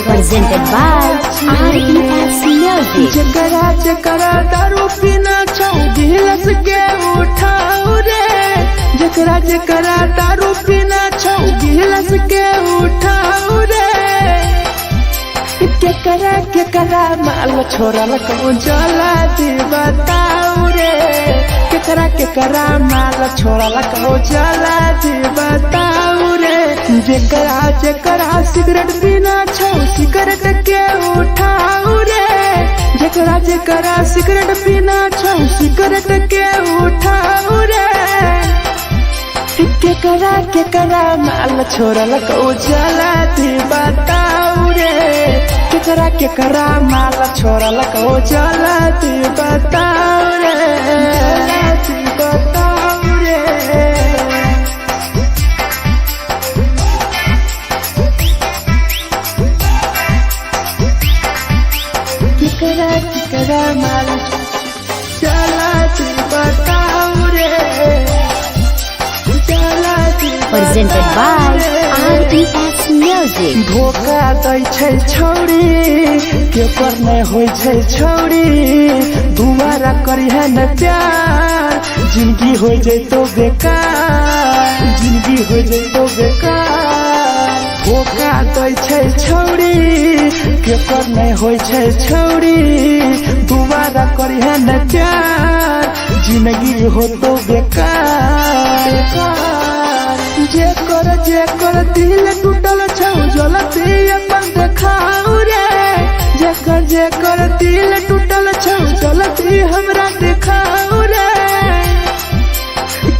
Presented by RES Music. जकरा जकरा दारू पीना छौ गिलास के उठाओ रे, जकरा जकरा दारू पीना छौ गिलास के उठाओ रे। केकरा माल छोड़ल कहूँ जला दी बताओ रे, केकरा माल छोड़ल कहूँ जला दी बताओ रे। जकरा सिगरेट पीना छौ सिगरेट के उठाओ रे, जकरा सिगरेट पीना छौ सिगरेट के उठाओ रे। केकरा माल छोड़ल कहूँ जला दी बताओ रे, केकरा माल छोड़ल कहूँ जला दी बताओ रे, जला दी बताओ रे। केकरा माल जला दी बताओ रे, जला दी। Presented by RES Music. धोखा दै छै छौरी केकर नहीं होय छै छौरी, दुबारा करिहे न प्यार जिंदगी हो जैतो बेकार, जिंदगी हो जैतो बेकार। धोखा दै छै छौरी केकर नहीं होय छै छौरी, दुबारा करिहे न प्यार जिंदगी हो तो बेकार। जेकर दिल टूटल छौ जलती अपन देखाओ रे, जेकर दिल टूटल छौ जलती हमरा देखाओ रे।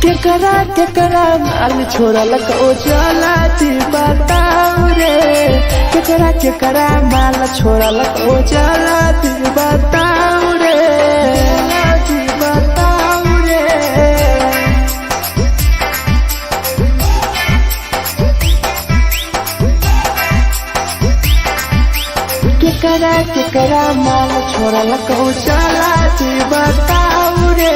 केकरा माल छोड़ल कहूँ जला दी बताओ रे, केकरा माल छोड़ल कहूँ जला दी बताओ रे, जला दी बताओ रे। केकरा माल छोड़ल कहूँ जला दी बताओ रे,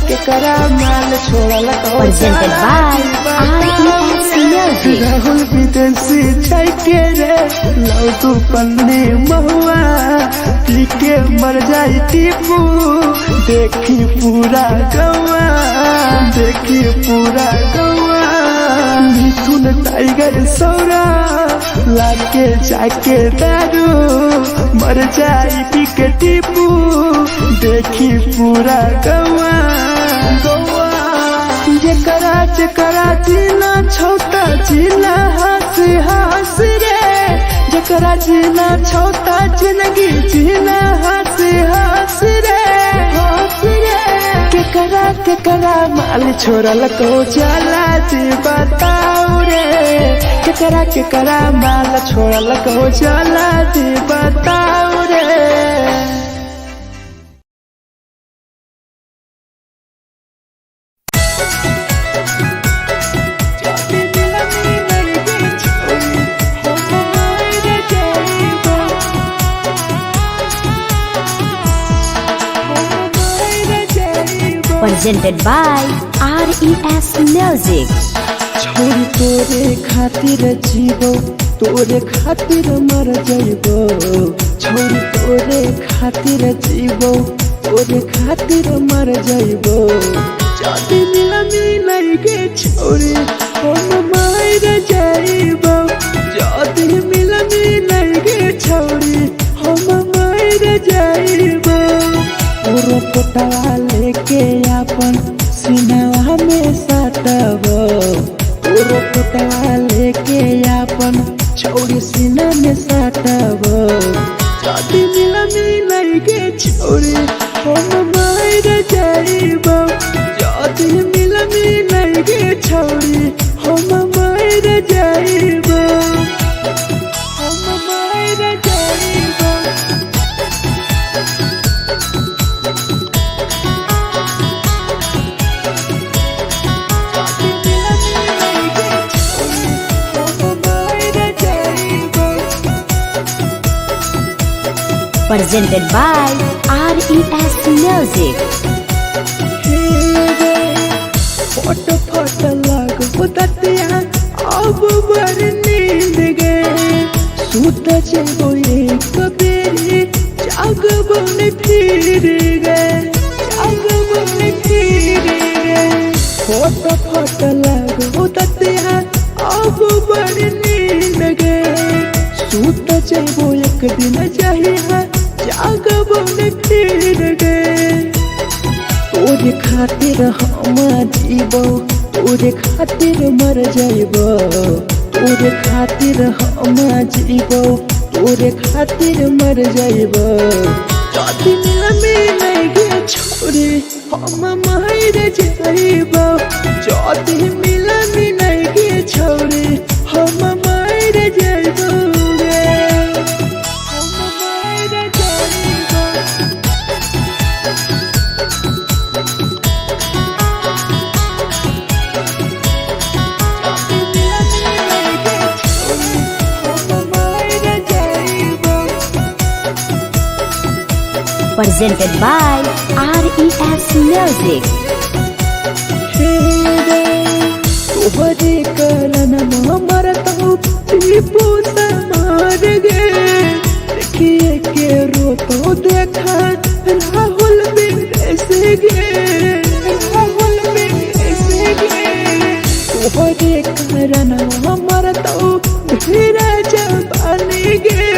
केकरा माल छोड़ल कहूँ Presented by RES Music. Rahul विदेशी छै के रे लौ तू पन्नी महुआ, पी के मर जाई टीपू देखी पूरा गौआ, देखी पूरा गौआ। मिथुन टाइगर सौरा लाके जाके दारू मर जाई पी के टीपू देखी पूरा गौआ, गौआ। जकरा जीना छोटा जीना हंसी हंसी रे, जकरा जीना छोटा जिंदगी जीना हंसी हंसी रे, हंसी रे। केकरा माल छोड़ल कहूँ जला दी बताओ रे, केकरा माल छोड़ल कहूँ जला दी बताओ रे। Presented by RES Music. छोरी तोरे खातिर जीवो तोरे खातिर मर जाइबो, छोरी तोरे खातिर जीवो तोरे खातिर मर जाइबो। जाति मिलनी के छोरी हम मर जाइबो, जाति मिलनी के छोरी हम मर जाइबो। पूरा पोटवा लेके अपन सीनावा में सटबो, पूरा पोटवा लेके अपन छौरी सीना में सटबो। जाति मिलनी के छोरी हम मर जाइबो, जाति मिलनी के छोरी हम मर जाइबो, हम मर जाइबो। presented by RES Music. फोट फोट लागो ततिया अब बर नींद गए सूत जेबो एक बेरी जागबो ने फिर गए जागबो ने फिर गए फोट फोट लागो ततिया अब बर नींद गए सूत जेबो एक दिन चाहिए जागबो ने फिर गए तोरे खातिर हम जीबो तोरे खातिर मर जाइबो तोरे खातिर हम जीबो तोरे खातिर मर जाइबो जदी मिल गे छोरे हम मर जाइबो जदी मिल गे छोरे हम मर जाइबो Presented by RES Music. तोहरे कारण मरत हूँ दीपू समार गे देखिए के रोतो देखा राहुल विदेश गे राहुल विदेश गे तोहरे कारण मरत हूँ धीरे जवानी गे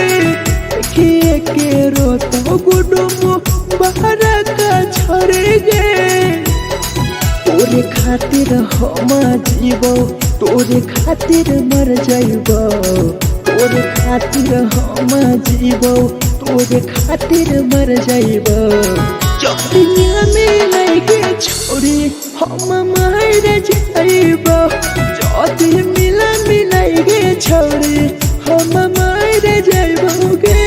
देखिए के रोतो गुडुमो बाहर का छोड़ गे तोरे खातिर हम जीबो तोरे खातिर मर जाइबो तोरे खातिर हम जीबो तोरे खातिर मर जाइबो जदी मिल गे छोरी हम मर जाइबो जदी मिल गे छोरी हम मर जाइबो गे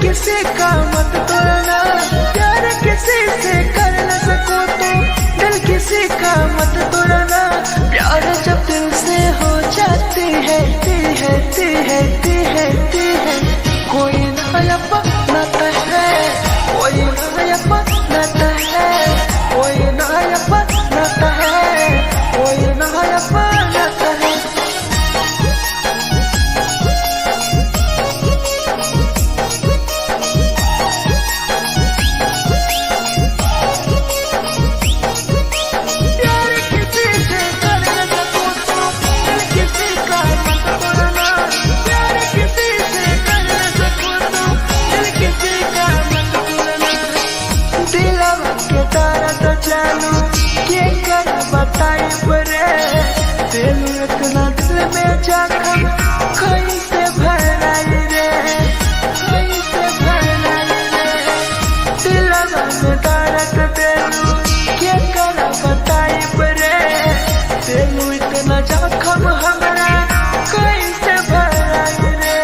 किसी का मत तोड़ना प्यार किसी से कर न सको तो दिल किसी का मत तोड़ना प्यार जब दिल से हो जाती है कोई नया बनाता है कोई नया बनाता है कोई नया बनाता है कोई नया बनाता है इतना दिल में जाकर कैसे भराई रे कैसे भराई रे दिल में दर्द देलू क्या कर बताई रे देलू इतना जख्म हमरा कैसे भराई रे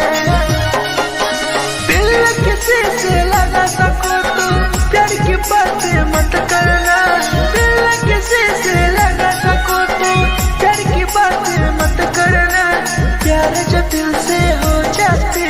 दिल किसी से लगा सको तो प्यार की बातें मत करना दिल किसी से लगा सको तो प्यार की बातें मत करना प्यार जब दिल से हो जाती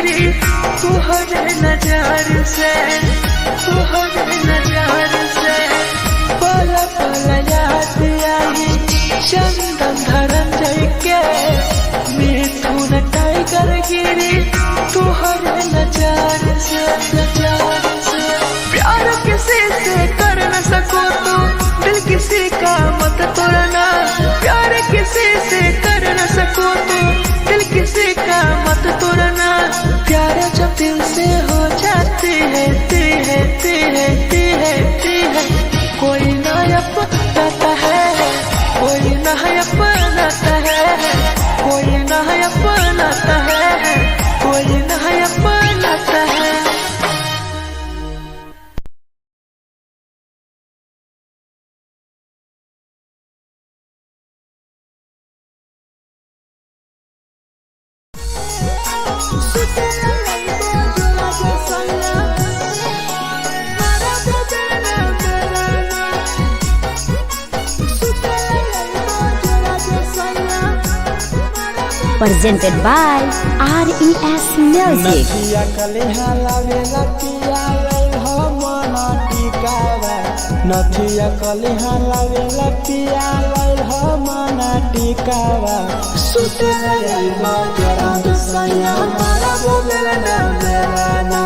गिरी तुहरे नजर से, तुहरे नजर से। पल पल याद आई चंदन धरंजय के, मिथुन टाइगर गिरी तुहरे नजर से, नजर से। प्यार किसी से कर न सको तो दिल किसी का मत तोड़ना, प्यार किसी से कर न सको तो दिल किसी का मत तोड़ना। प्यार जब दिल से हो जाती है कोई ना अपनाता है, कोई ना अपनाता है, कोई ना अपनाता है, कोई ना अपनाता है। Presented by RES Music. नथिया कलिहा लावेला पिया लई हो मना टिकावा, नथिया कलिहा लावेला पिया लई हो मना टिकावा। सुते लई बजरा सैया मारा बोलेला ना बेलाना,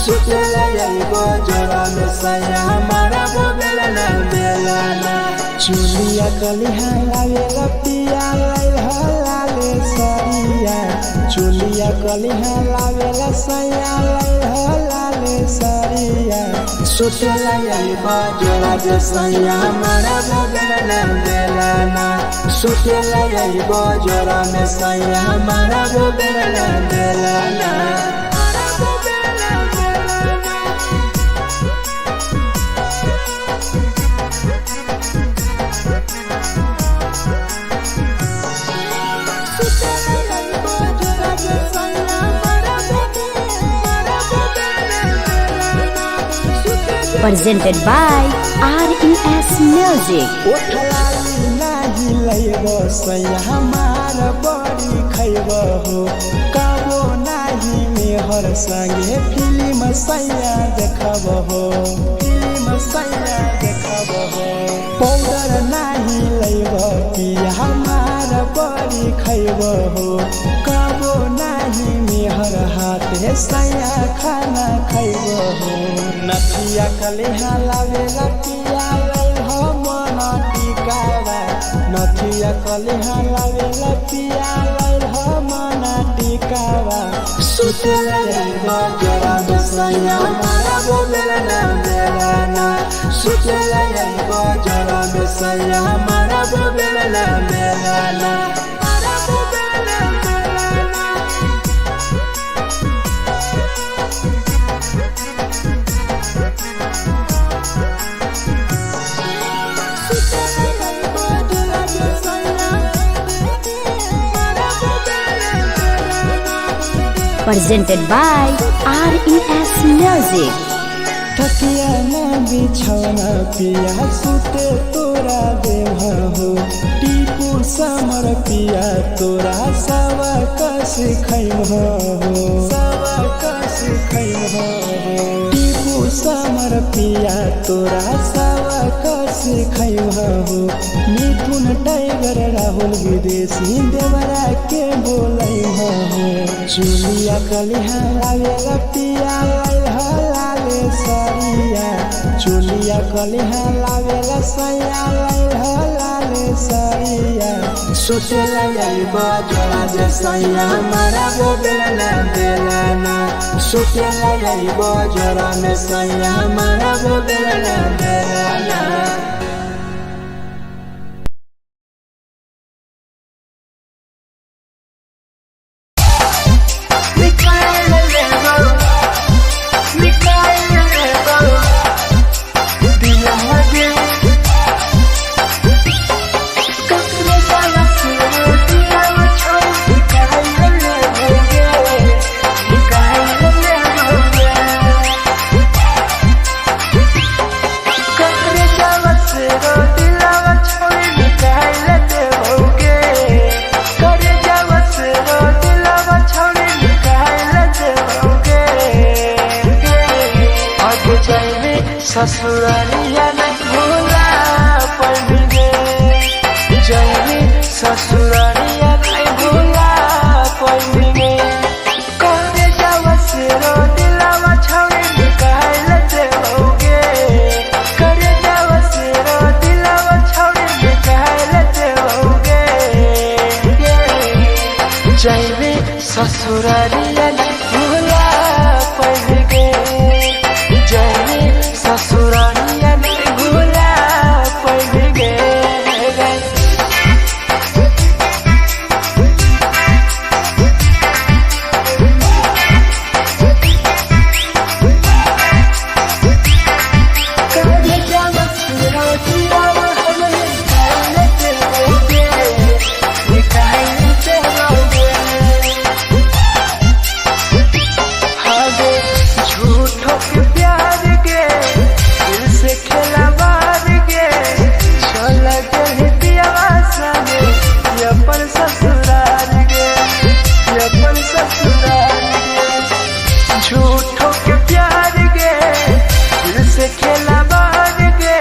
सुते लई बजरा सैया मारा बोलेला ना बेलाना। चुलिया कलिहा लावेला पिया लई हो लाले सरिया, चुलिया कलिहा लावेला सैया लई हो लाले सरिया। सुतेला यही बजरा जे सैया मारा बोलेला ना बेलाना, सुतेला यही बजरा में सैया मारा बोलेला ना बेलाना। Presented by RES Music. ओठलाली नाही लइबो सैया हमार बड़ी खइबो हो, कबो नाही मेहर संगे फिल्म सैया देखबो हो, फिल्म सैया देखबो हो। पाउडर नाही लइबो पिया हमार बड़ी खइबो हो, कबो नाही मेहर हाथे सैया खाना खइबो हो। नथिया कलिहा लावेला पिया लई हो मना टिकावा, नथिया कलिहा लावेला पिया लई हो मना टिकावा। सुतेला यही बजरा सैया मारा बोलेला ना बेलाना, सुतेला यही बजरा सैया मारा बोलेला ना बेलाना। Presented by RES Music. तकिया ना बिछौना पिया सुते तोरा देवा हो, टीपू समर पिया तोरा सवा कस खैमो हो, सवा कस खैमो हो। टीपू समर पिया तोरा सवा कस खैमो हो। मिथुन टाइगर राहुल विदेशी देवरा के बोलै हो। चुलिया कलिहा लावेला पिया लई हो लाले सरिया, चुलिया कलिहा लावेला सैया लई हो लाले सरिया। सुतेला यही बजरा जे सैया मारा बोलेला ना बेलाना, सुतेला यही बजरा में सैया मारा बोलेला ना बेलाना। आगे जाए ससुरारिया नहीं भूला पड़ेंगे, जाए ससुरारिया नहीं भूला पड़ेंगे। करे जावा से रो दिलावा छावे निकाल देओगे, करे जावा से रो दिलावा छावे निकाल देओगे। जाए ससुरारिया नहीं भूला पड़ेंगे, जाए ससुरारिया नहीं भूला पड़ेंगे। झूठों के प्यार गे दिल से खेला बार गे,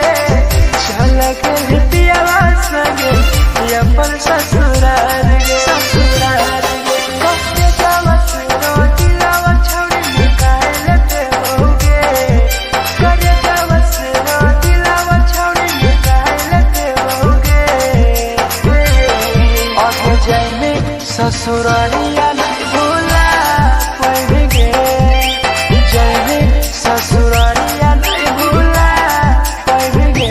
चल के पियावा संगे अपन ससुराल गे, ससुराल गे। कटे जावा से रो दिलावा छौड़ी निकाल देओगे, करे जावा से रो दिलावा छौड़ी निकाल देओगे। आगे जाए ससुरालिया नहीं भूला पड़ेंगे, जाए ससुरालिया नहीं भूला पड़ेंगे।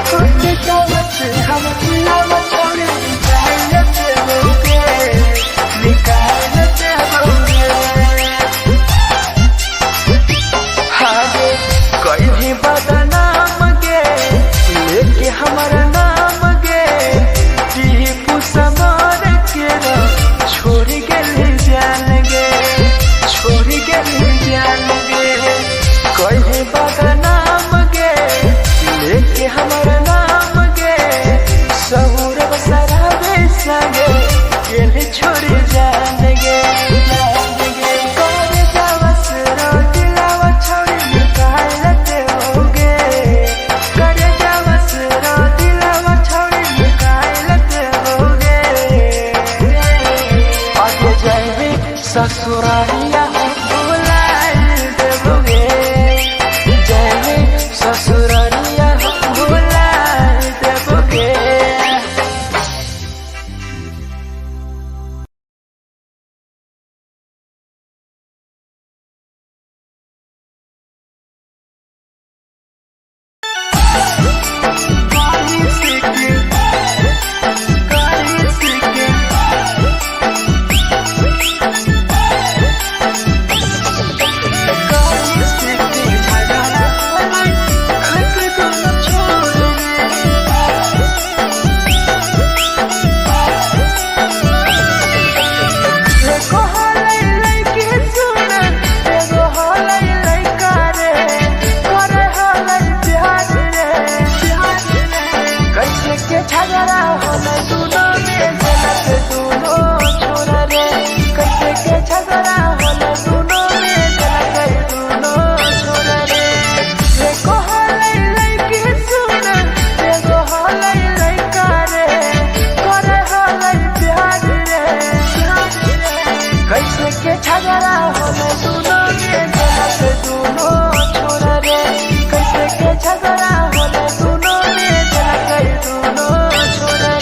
कुछ जावत हम दिलावा छोड़े निकाल देओगे, निकाल देओगे। आगे कोई भी बदनाम गे लेके हमारा नाम गे, टीपू समर के रो छोड़ गेली जान गे, छोड़ गेली जान गे। कोई भी बदनाम गे लेके हमारा नाम गे, सहूर बसरावे संगे गेली छोड़ी जान गे, जान गे। करे जावा से रो दिलावा छौड़ी निकाल देओगे, करे जावा से रो दिलावा छौड़ी निकाल देओगे। आगे जाए ससुरालिया भूला देओगे, जाए ससुरालिया भूला देओगे। झगड़ा होले दूनो के गलत दूनो छोड़ रे, कैसे के झगड़ा होले दूनो के गलत दूनो छोड़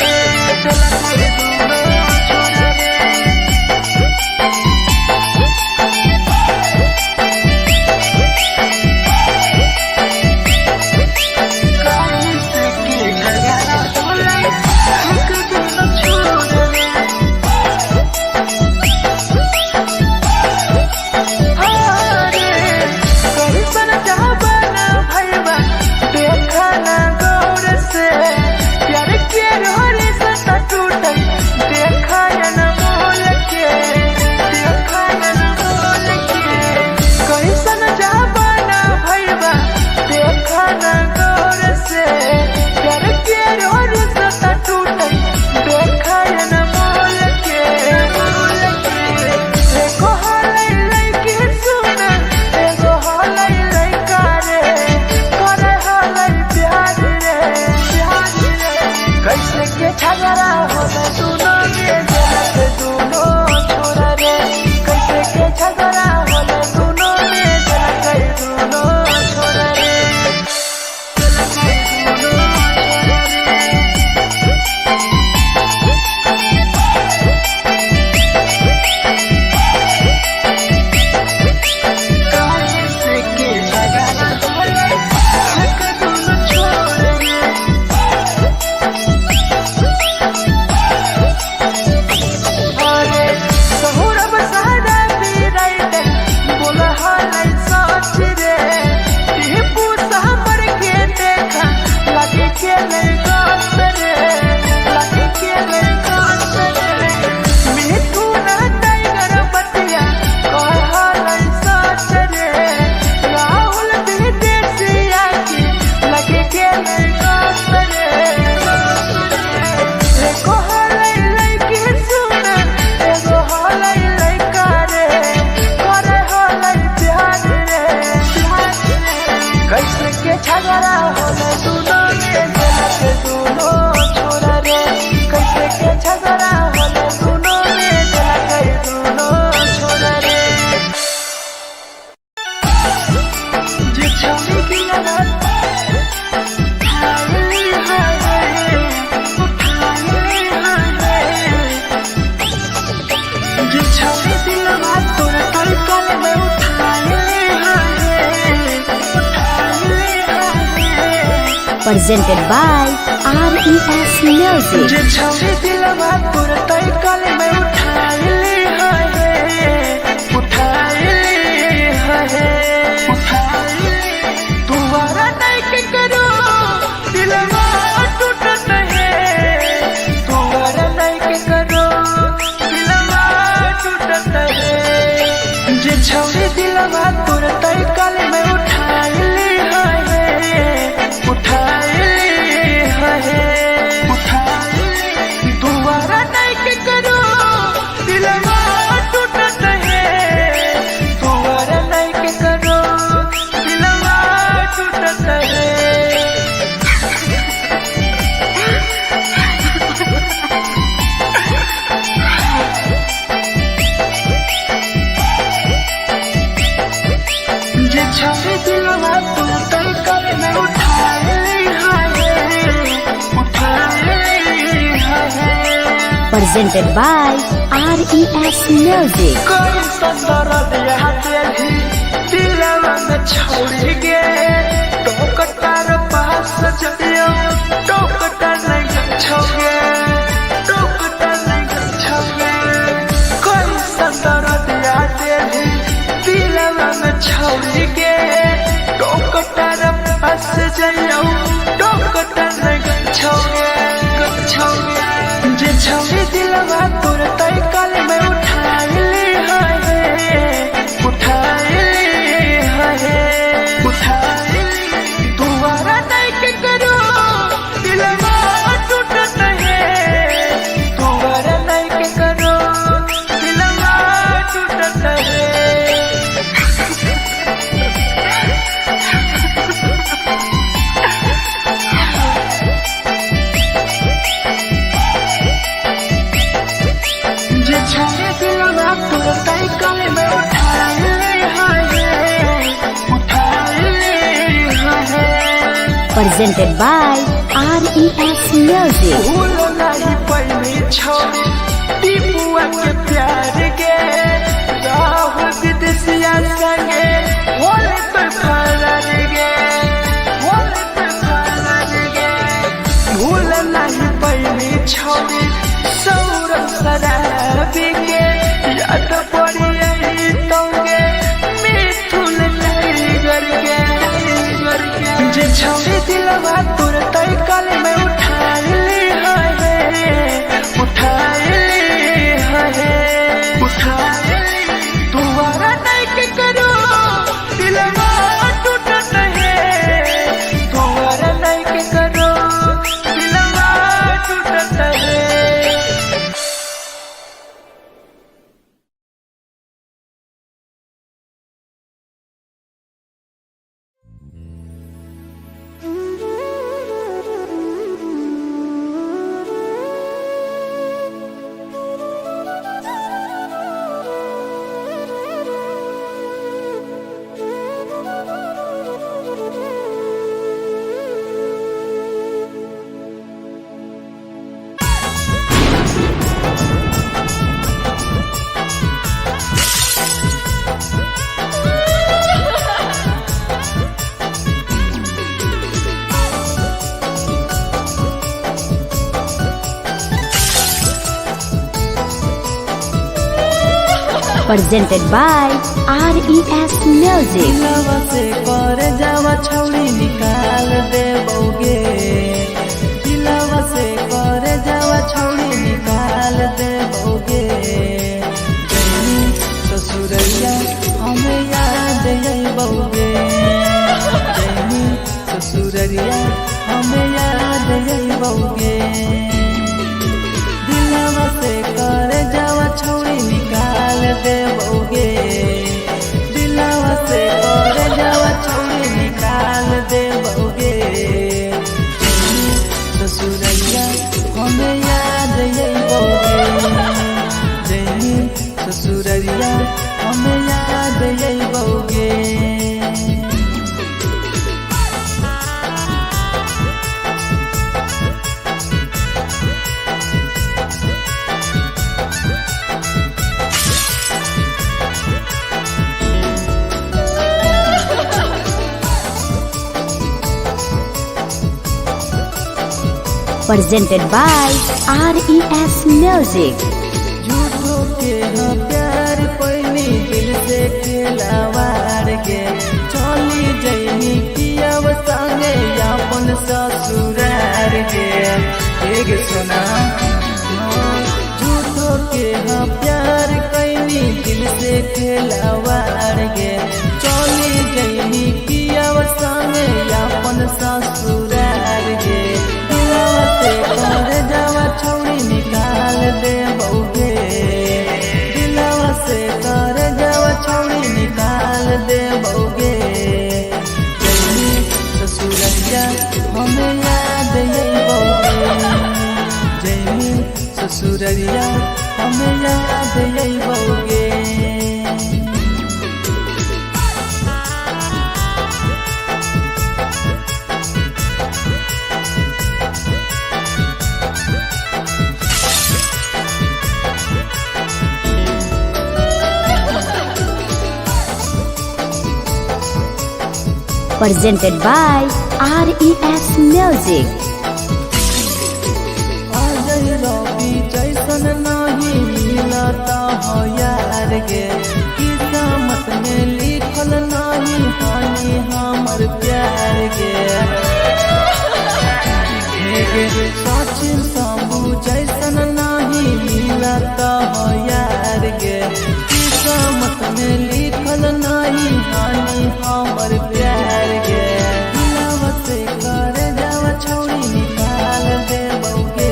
के लड़का रे लगे के लड़का रे मिठू ना टाइगर बतिया कहल सच रे राहुल विदेशिया के लगे के लड़का रे एको हलै लड़की सुन एगो हलै लड़का रे करे हलै प्यार रे कैसे के झगड़ा होले दोनों में के दोनों छोरा रे कैसे के झगड़ा होले दोनों में के दोनों छोरा रे जे छौरी दिया ना हाय हाय जे छौरी दिया ना तोरा तलकल में उठाए presented by RES Music. जे छौरी दिलवा तोर तलकल में उठाए तुम्हारा नहीं के करो दिलवा टूटत है तुम्हारा नहीं के करो दिलवा टूटत है जे छौरी दिलवा तोर तलकल में उठाए दोबारा नहीं के करो दिलवा टूटत है दोबारा नहीं के करो दिलवा टूटत है जे छौरी दिलवा तू तलकल में उठाए Presented by RES Music. कोई संदर दिया तेरी दिलवा में छोड़ी गे टोकटार पास चलियो टोकटार नहीं छोगे टोकटार नहीं छोगे कोई संदर दिया तेरी दिलवा में छोड़ी गे टोकटार पास चलियो टोकटार नहीं छोगे जे छौरी दिलवा तोर तलकल में उठाए दोबारा नहीं के करो दिलवा टूटत है दोबारा नहीं के करो दिलवा टूटत है जे छौरी दिलवा तोर तलकल में उठाए Presented by RES Music. भूल नहीं पैनी छौरी टीपुआ के प्यार गे राहुल विदेशिया संगे होले तो फरार गे होले तो फरार गे भूल नहीं पैनी छौरी सौरभ शराबी के याद पड़ी यही तोगे मिठुन टाइगर के जे छौरी दिलवा तोर तलकल में उठाए दोबारा नहीं के करो दिलवा टूटत है दोबारा नहीं के करो दिलवा टूटत है presented by RES Music. से कर जावा छौड़ी निकाल दे बौगे जइबौगे दिलवा से कर जावा छौरी निकाल देबौगे दिलवा से कर जावा छौरी निकाल देबौगे ससुरैया हमें याद अइबौगे जैनी ससुरैया हमें याद अइबौगे presented by RES Music. झूठो के हाँ प्यार पैनी दिल से खिलावार के चली जैनी कियाव संगे अपन ससुरार के एक सुना झूठो के हाँ प्यार कैनी दिल से खिलावार के चली जैनी कियाव संगे अपन ससुरार के कर जावा छौरी निकाल देबौगे दिलवा से कर जावा छौरी निकाल देबौगे जैनी ससुरैया हमें याद अइबौगे जैनी ससुरैया हमें याद अइबौगे Presented by RES Music. Ajay रवि जैसन नहीं मिलता हो यार गे किस्मत में लिखल नहीं हानि हमर प्यार गे सचिन शंभू जैसन नहीं मिलता हो यार गे किस्मत में लिखल नहीं हानि हमर प्यार गे दिलवा से कर जावा छौरी निकाल देबौगे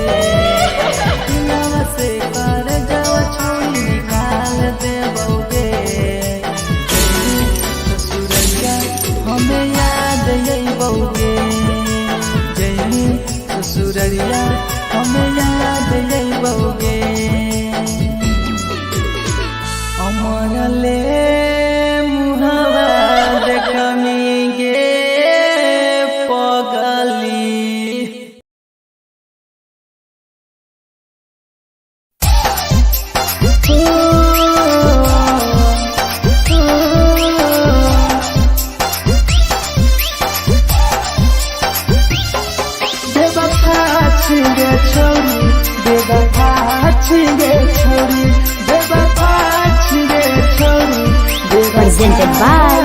दिलवा से कर जावा छौरी निकाल देबौगे ससुरैया हमें याद अइबौगे जैनी ससुरैया हमें याद अइबौगे अमर ले मुहावा देखमी गे पगली बेवफा छिगे छोरी बेवफा छिगे छोरी बेवफा छिगे छोरी Presented by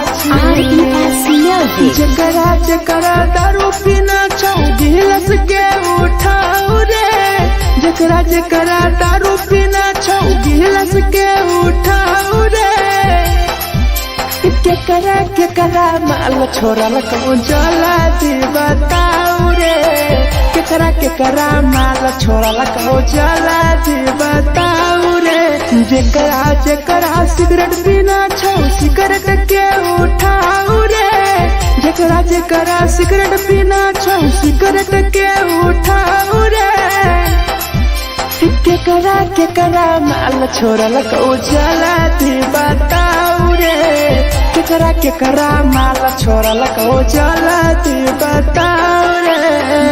RES Music. जकरा जकरा दारू पीना छौ गिलास के उठाऊ रे जकरा जकरा दारू पीना छौ गिलास के उठाऊ रे केकरा माल छोड़ल कहूँ जला दी बताऊ रे केकरा माल छोड़ल कहूँ जला दी बताऊ रे जकरा जकरा सिगरेट पीना छौ सिगरेट के उठाऊ रे जकरा जकरा सिगरेट पीना छौ सिगरेट के उठाऊ रे केकरा माल छोड़ल कहूँ जला दी बताऊ रे केकरा माल छोड़ल कहूँ जला दी बताऊ रे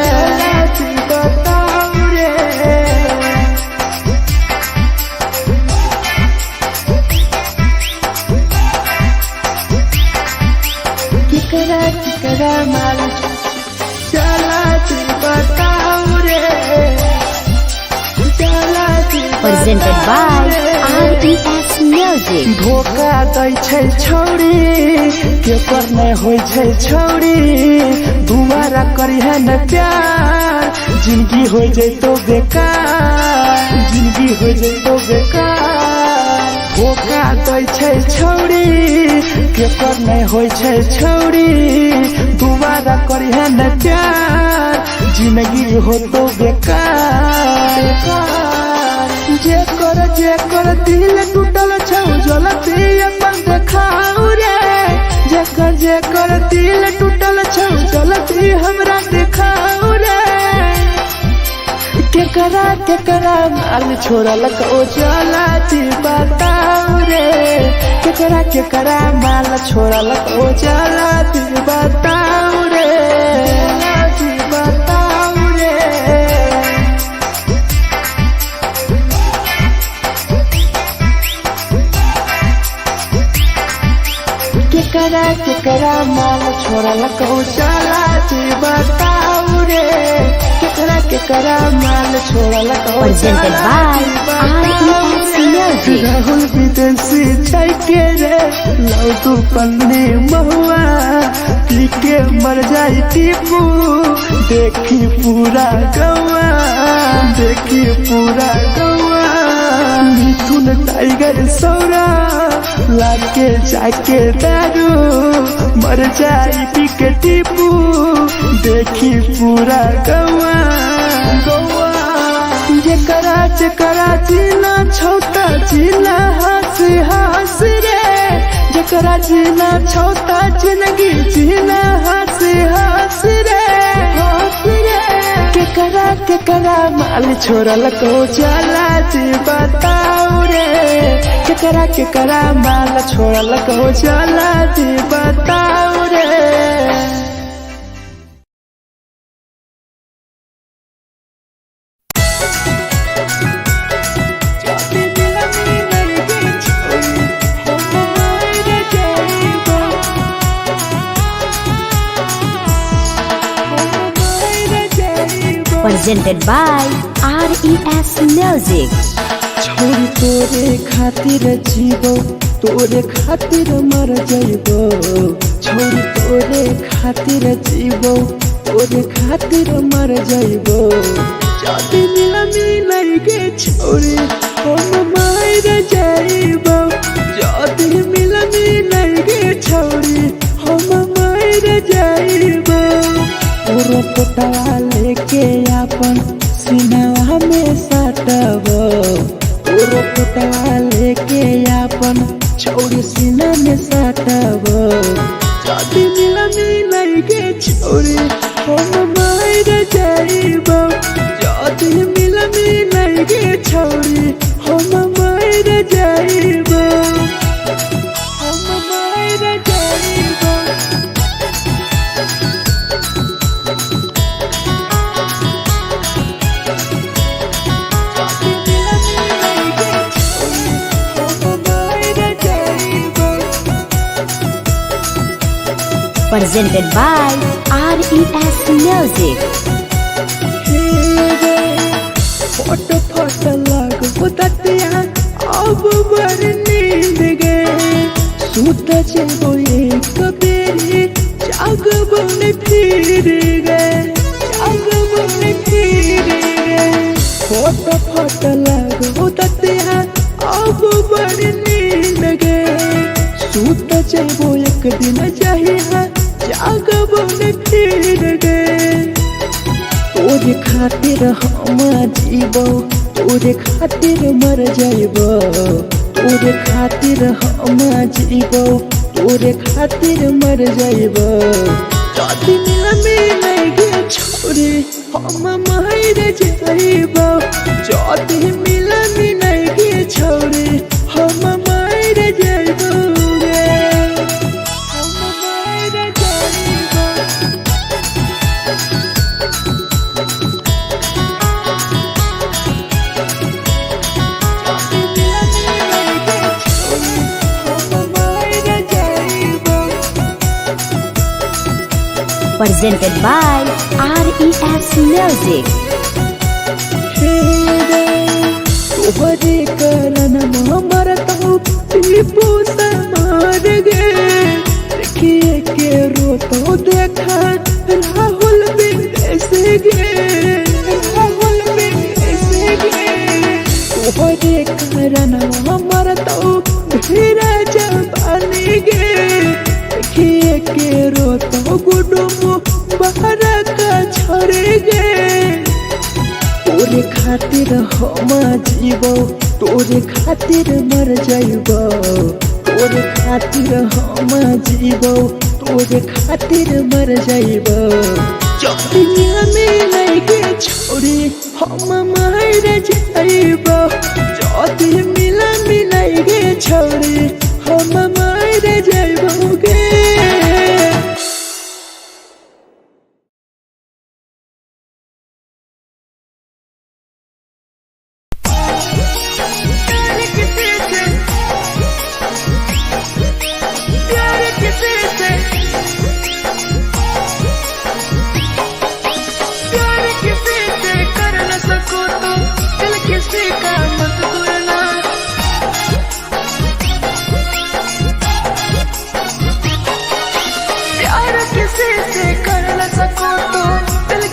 जला दी बताऊ रे केकरा माल जला दी बताऊ रे जला दी Presented by RES Music. धोखा दै छै छौरी केकर नहीं होय छै छौरी दुबारा करिहे न प्यार जिंदगी हो जैतो बेकार जिंदगी हो जैतो बेकार धोखा दै छै छौरी केकर नहीं होय छै छौरी दुबारा करिहे न प्यार जिंदगी हो तो बेकार। जेकर दिल टूटल छौ जलती अपन देखाऊ रे। जेकर दिल टूटल छौ जलती हमरा देखाऊ रे। केकरा माल छोड़लक ओ जलती बताऊ रे। केकरा माल छोड़लक ओ जलती बताऊ रे। बताऊ रे। केकरा माल छोड़लक ओ जलती बताऊ रे। केकरा माल छोड़लक ओ Presented by RES Music. Rahul विदेशी छैके रे लौटू पन्नी महुआ पी के मर जाई टीपू। देखी पूरा गौआ मिथुन टाइगर सौरा लाके जाके दारू मर जाई पी के टीपू। देखी पूरा गौआ जेकरा जीना छोटा जीना हंस रे। जेकरा जीना छोटा जिंदगी जीना हंस रे। केकरा माल छोड़लक ओ जलती बताऊ रे। केकरा माल छोड़लक ओ जलती बताऊ रे। Presented by RES Music. छोरी तोरे खातिर जीवो तोरे खातिर मर जाइबो। छोरी तोरे खातिर जीवो तोरे खातिर मर जाइबो। जदी मिलई गे छोरी हम मर जाइबो। जदी मिलई गे छोरी हम मर जाइबो। पूरा पोटवा लेके अपन सीनावा में साटबो। पूरा पोटवा लेके अपन छोरी सीना में साटबो। जदी मिलई गे छोरी हम मर जाइबो। जदी मिलई गे छोरी हम मर जाइबो। हम मर जाइबो। Presented by RES Music. फोट लगो ततिया अब बड़ नींद गे। सूत जेबो एक बेरी जागबो ने फिर गे। फोट लगो ततिया अब बड़ नींद गे। सूत जेबो एक दिन चाहिए जागबो ने फिर गे। तोरे खातिर हम जीबो तोरे खातिर मर जाइबो। तोरे खातिर हम जीबो तोरे खातिर मर जाइबो। जदी मिलई गे छोरी हम मर जाइबो। जदी मिलई गे छोरी हम मर जाइबो गे। हम मर जाइबो। Presented by RES Music. तोहरे करन मरतौ टीपू समार गे। देखिए के रोतो देखा राहुल विदेशी गे। तोहरे करन मरतौ धीरे जवानी गे। देखिए के रोतो गुडुम बहर का छोड़ी गे तोरे खातिर हम जीवो तोरे खातिर मर जाइबो तोरे खातिर हम जीवो तोरे खातिर मर जाइबो जब दुनिया में लगे छोड़ी हम मर जाइबो जब मिला मिलाइगे छोड़ी हम मर जाइबो गे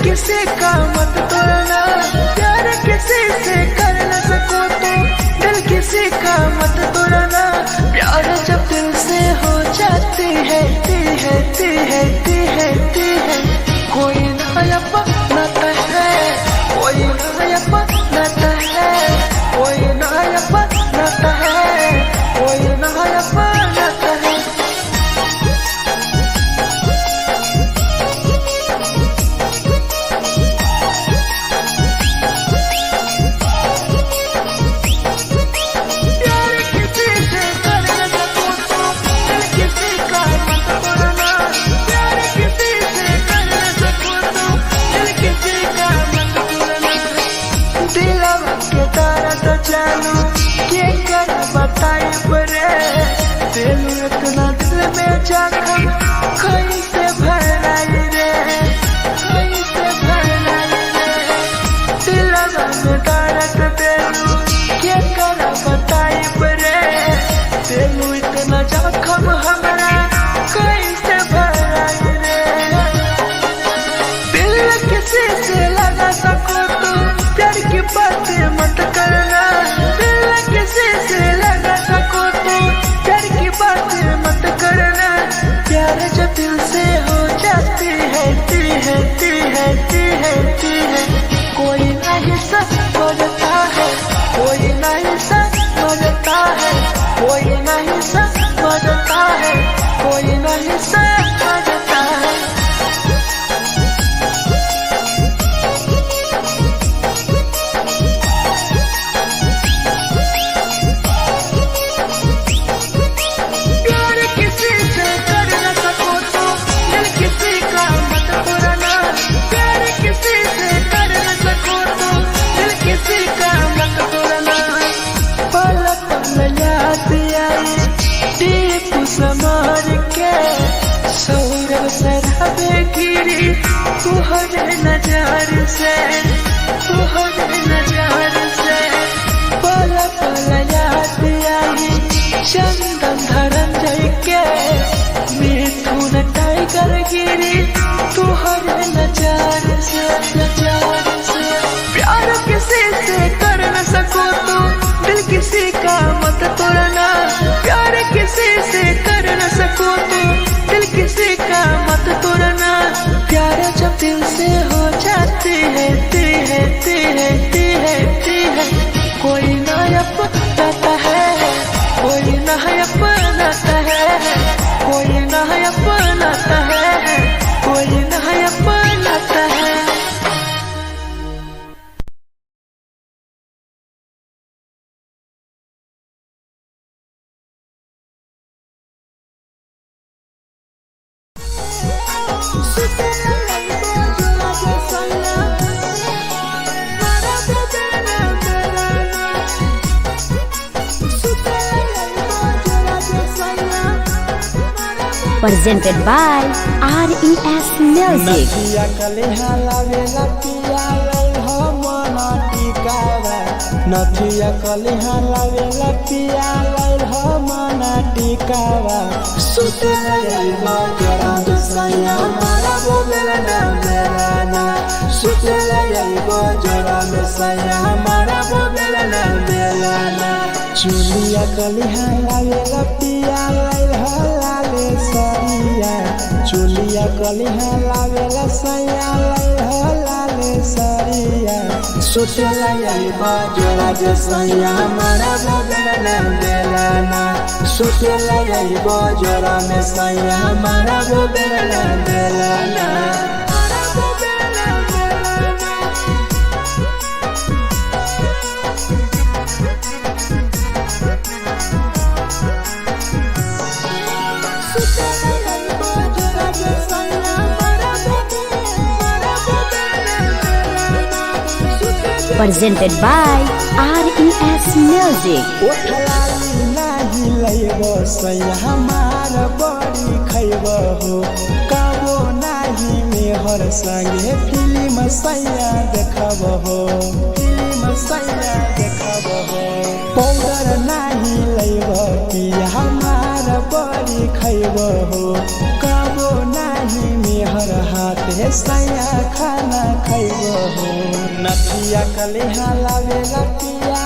किसी का मत तोड़ना प्यार किसी से कर न सको तो दिल किसी का मत तोड़ना प्यार जब दिल से हो जाती है कोई नया बनाता है कोई नया बनाता है कोई नया बनाता है कोई नया बनाता है जानू के कर बताई परे दिल इतना दिल में जखम कैसे भराई रे कैसे भराई रे दिलवा में दर्द दिलू के कर बताई परे दिल इतना जखम हमरा कैसे भराई रे दिल किसी से लगा सको तो प्यार की बातें मत करना किसी से लगा सको तो प्यार की बातें मत करना प्यार जो दिल से हो जाती है कोई नहीं समझता है कोई नहीं समझता है कोई नहीं समझता है कोई नहीं समझता है समर के सौरव सरहबे गिरी तुहरे नजर से पल पल याद आई चंदन धरंजय के मिथुन टाइगर गिरी तुहरे नजर से प्यार किसी से कर न सको तो दिल किसी का मत तोड़ना प्यार किसी से कर न सको तो दिल किसी का मत तोड़ना प्यार जब दिल से हो जाती है कोई नया बनाता है कोई नया बनाता है कोई नया बनाता है कोई नया बनाता है presented by RES Music. नथिया कलिहा लावेला पिया लई हम टिकावा नथिया कलिहा लावेला पिया लई हम टिकावा सुते लईबा जरा दुसैया मारा बोलेला ना बेलाना सुते लईबा जरा दुसैया मारा बोलेला ना बेलाना चुलिया कलिहा लावेला पिया लई लाले सरिया चोलिया कलिहा लावेला सैया लाले सरिया सुतेला यही बाजोरा जे सैया हमारा बेला बेलाना सुतेला यही बाजोरा में सैया हमारा बेला बेलाना Presented by RES Music. ओठलाली नाही लैब सैया हमार बड़ी खैब हो कबो नाही मेहर संगे फिल्म सैया देखब हो पाउडर नाही लैब पिया हमार बड़ी खैब हो कबो नाही मेहर हाथे सैया खाना खैब हो नथिया कलिहा लावेला पिया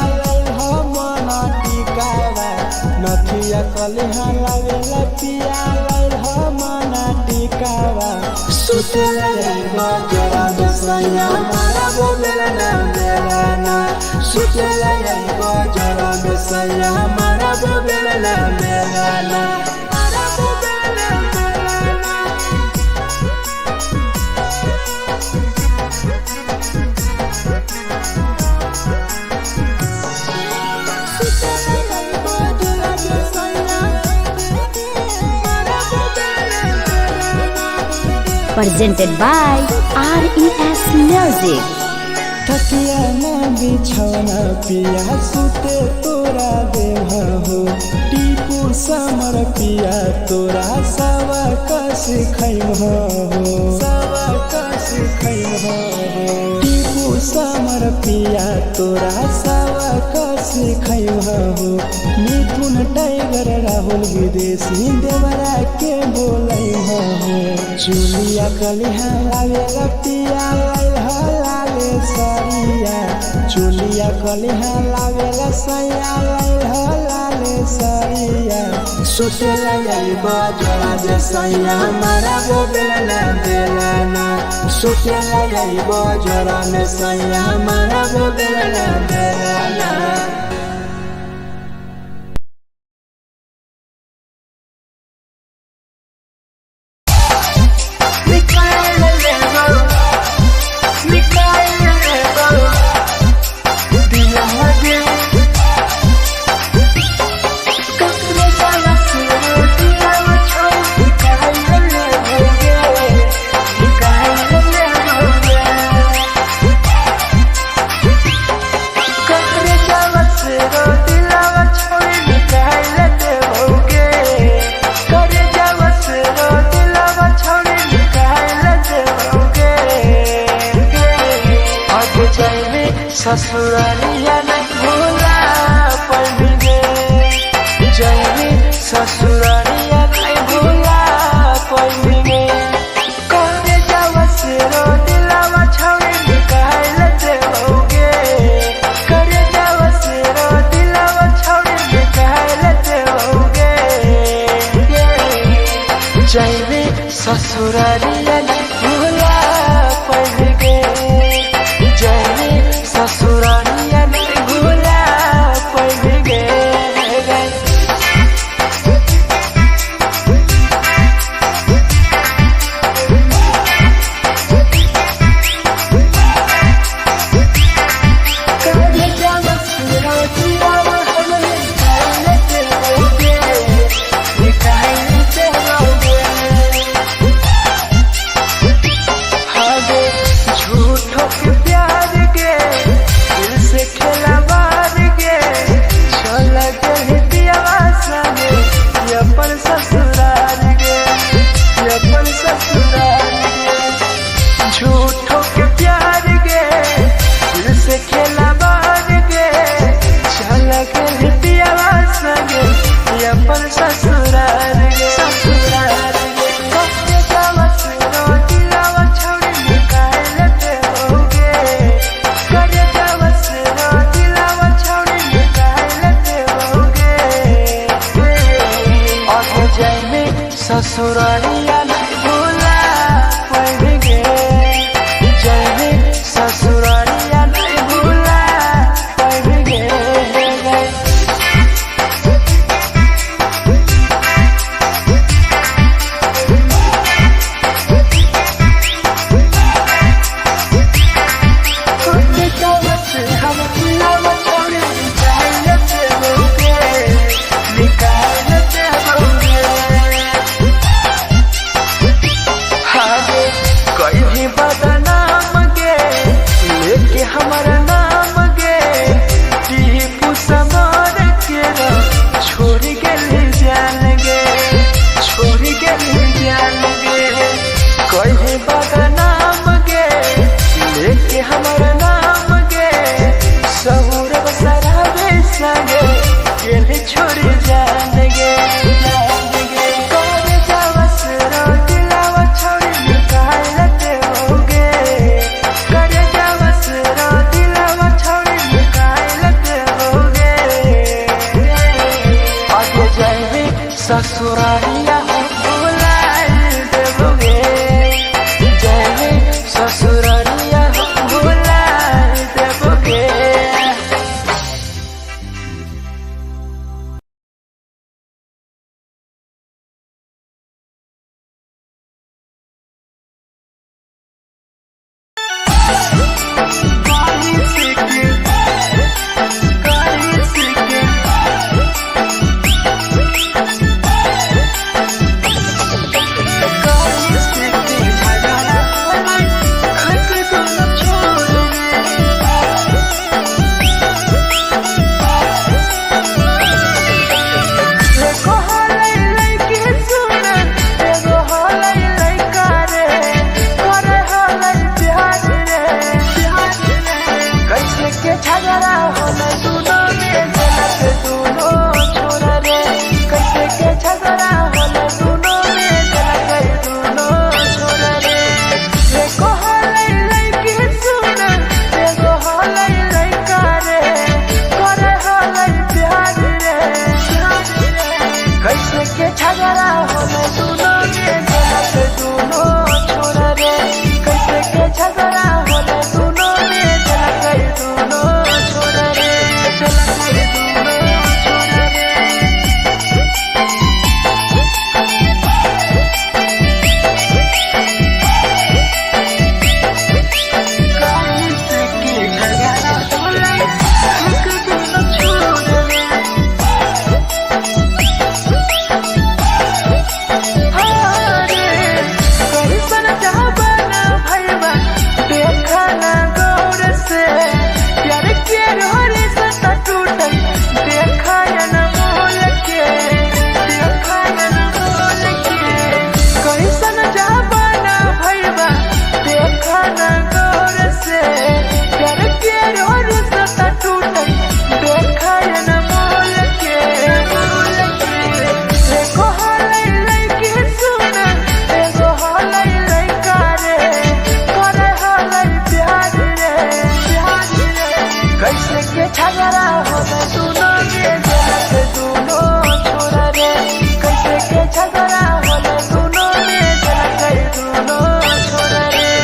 हो मना टिकावा नथिया कलिहा लावेला पिया हो मना टिकावा सुतेला यही बाजोरा में सैया हमारा बेला बेलाना सुतेला यही बाजोरा में सैया हमारा बेला बेलाना Presented by RES Music. थकिया न बिछौना पिया सुते तोरा देह हो टीपू समर पिया तोरा सवा कस खैम हो टीपू समर पिया तोरा सवा कस खैम हो मिथुन टाइगर राहुल विदेशी देवरा के बोलै हो चुलिया कलिहा लावेला पिया लाले सरिया चुलिया कलिहा लावेला सैया लाले सरिया सुतेला यही बाजोरा जे सैया हमारा बेला बेलाना सुतेला यही बाजोरा में सैया हमारा बेला बेलाना ससुरालिया नहीं भूला पड़ेंगे जाएंगे ससुरालिया नहीं भूला पड़ेंगे करे जावा से रो दिलावा छावे निकाल लेते होगे करे जावा से रो दिलावा छावे निकाल लेते होगे जाएंगे ससुरालिया नहीं भूला पड़ेंगे ससुरालिया नहीं भूला पड़ेंगे कैसे के झगड़ा होले दोनों में जलक दोनों छोरा रे कैसे के झगड़ा होले दोनों में जलक दोनों छोरा रे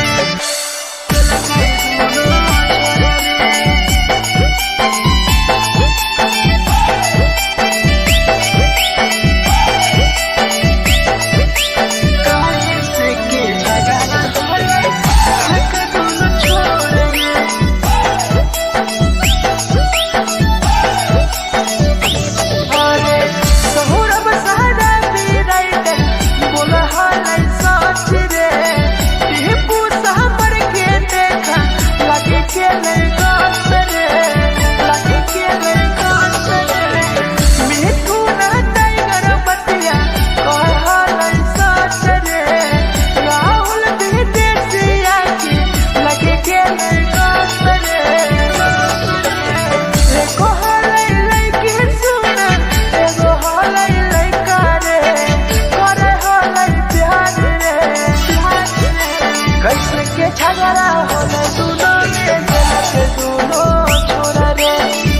झगड़ा होले दोनों में जलक दोनों छोरा रे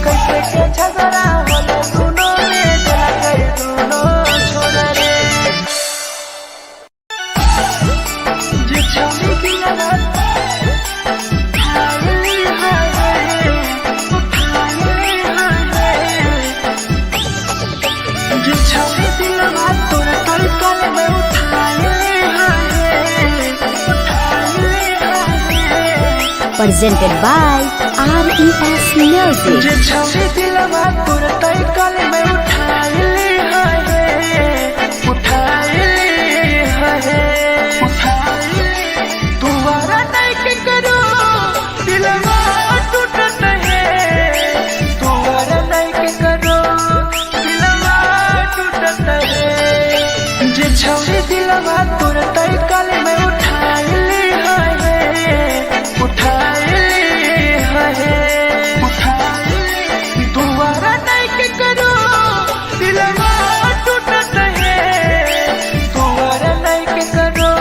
कैसे के झगड़ा होले दोनों में जलक दोनों छोरा रे जे छौरी की लगत जे छौरी की लगत तोरा तलकल में presented by RES Music. जे छौरी दिलवा तोर तलकल में उठाइले तुम्हारा नहीं के करो दिलवा टूटत है तुम्हारा नहीं के करो दिलवा टूटत है जे छौरी दिलवा तोर तलकल में उठाइले दोबारा नहीं के करो दिलवा टूटत है दोबारा नहीं के करो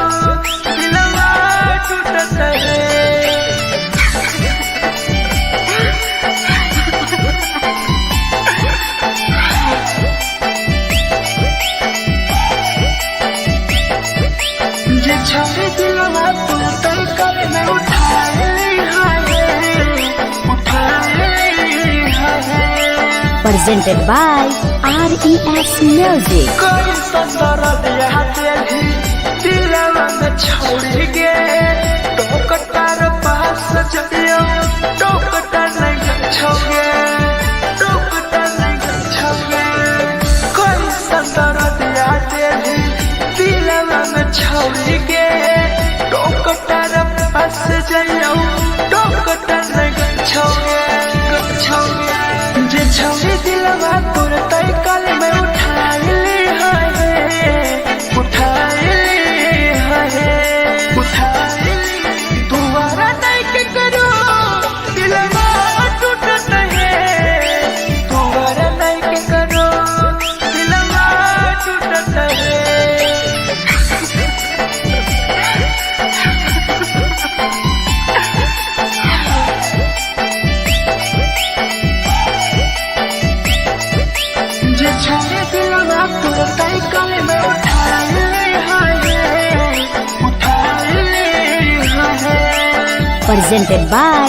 दिलवा टूटत है जे छौरी दिलवा तोर तलकल में Presented by RES Music. कोई संदर दिया तेरी दिलवा में छोड़ गे टोकटार पास जइयो टोकटार नहीं छोगे टोकटार नहीं छोगे कोई संदर दिया तेरी दिलवा में छोड़ गे टोकटार पास जइयो टोकटार नहीं छोगे जे छौरी दिलवा तोर तलकल में उठाइले दोबारा नहीं के करो दिलवा टूटत है दोबारा नहीं के करो दिलवा टूटत है छौरी दिलवा तोर तलकल में उठाइले Presented by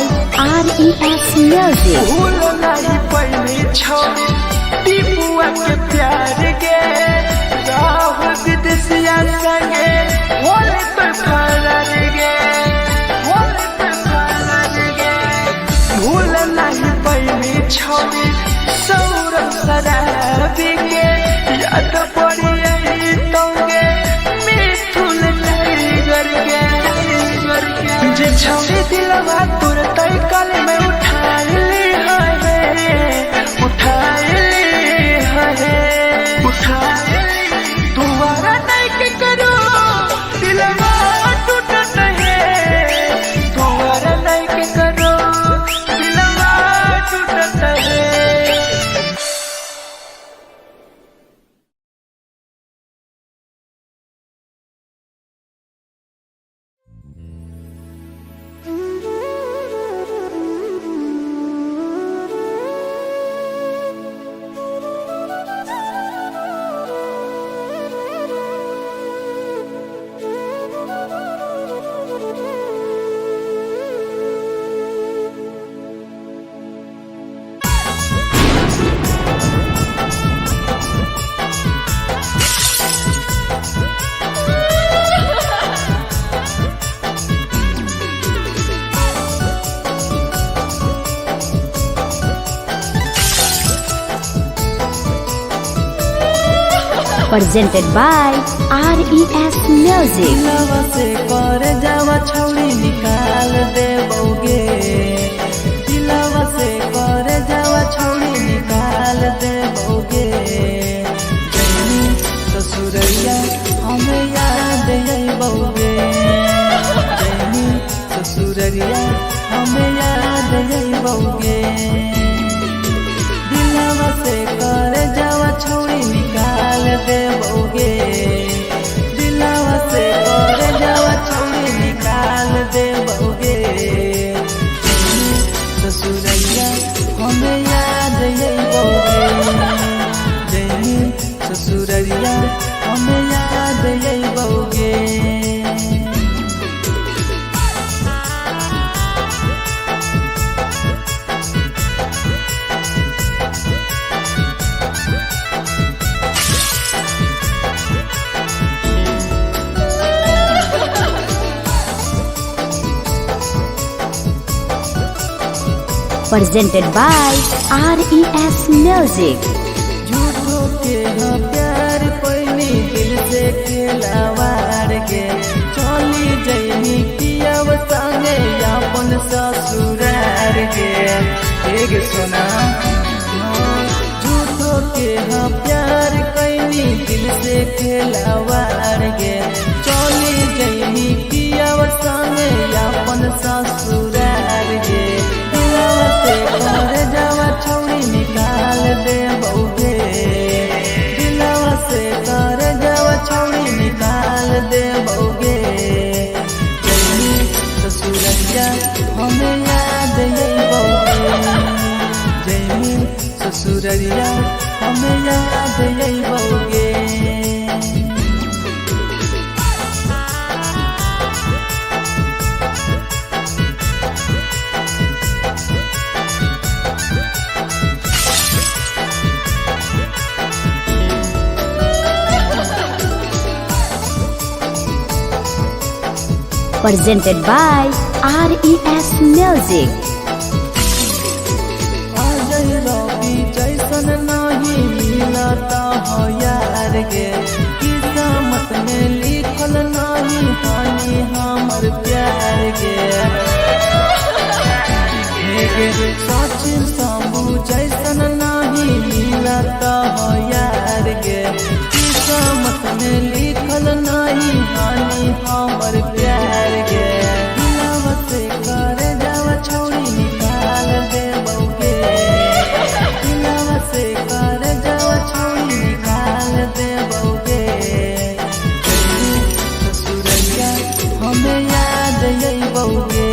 RES Music. भूल नहीं पहली छौरी टीपुआ के प्यार गे राहुल विदेशिया संगे होले तो फरार गे भूल नहीं पहली छौरी सौरभ शराबी के याद पड़ी तोगे मिथुन टाइगर के जे छौरी दिलवा तोर तलकल में उठाइले दोबारा नहीं के करो दिलवा टूटत है दोबारा नहीं के करो दिलवा टूटत है presented by RES Music. दिलवा से कर जावा छौड़ी निकाल देबोगे, दिलवा से कर जावा छौड़ी निकाल देबोगे। जैनी ससुरैया हमें याद अइबोगे, जैनी ससुरैया हमें याद अइबोगे। दिलवा से कर जावा छौड़ी निकाल देबोगे, दिलवा से कर जावा छौड़ी निकाल देबोगे। ससुरैया हमें याद अइबोगे, जैनी ससुरैया हमें याद अइबोगे। Presented by RES Music. झूठो के हाँ प्यार पैनी दिल से खिलावार के, चली जैनी पियाव संगे अपन ससुरार के। एक सुना झूठो के हाँ प्यार कैनी दिल से खिलावार के, चली जैनी पियाव संगे अपन ससुरार के। दिलवा से कर जावा छौड़ी निकाल देबोगे, दिलवा से कर जावा छौड़ी निकाल देबोगे। जैनी ससुरैया हमें याद अइबोगे, जैनी ससुरैया हमें याद अइबोगे। Presented by RES Music. Ajay रवि जैसन नहीं मिलता हो यार गे, किस्मत में लिखल नहीं हानि हमर प्यार गे। सचिन शंभू जैसन नहीं मिलता हो यार गे, किस्मत में लिखल नहीं हानि हमर प्यार गे। दिलवा से कर जावा छौड़ी निकाल देबोगे, दिलवा से कर जावा छौड़ी निकाल देबोगे। जैनी ससुरैया हमें याद अइबोगे,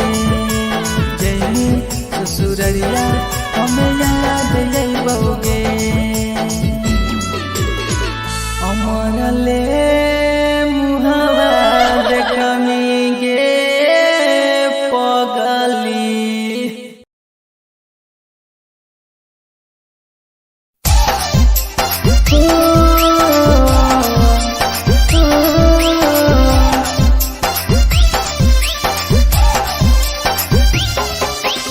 जैनी ससुरैया हमें याद अइबोगे। अमर ले मुहावा देखनी गे पगली।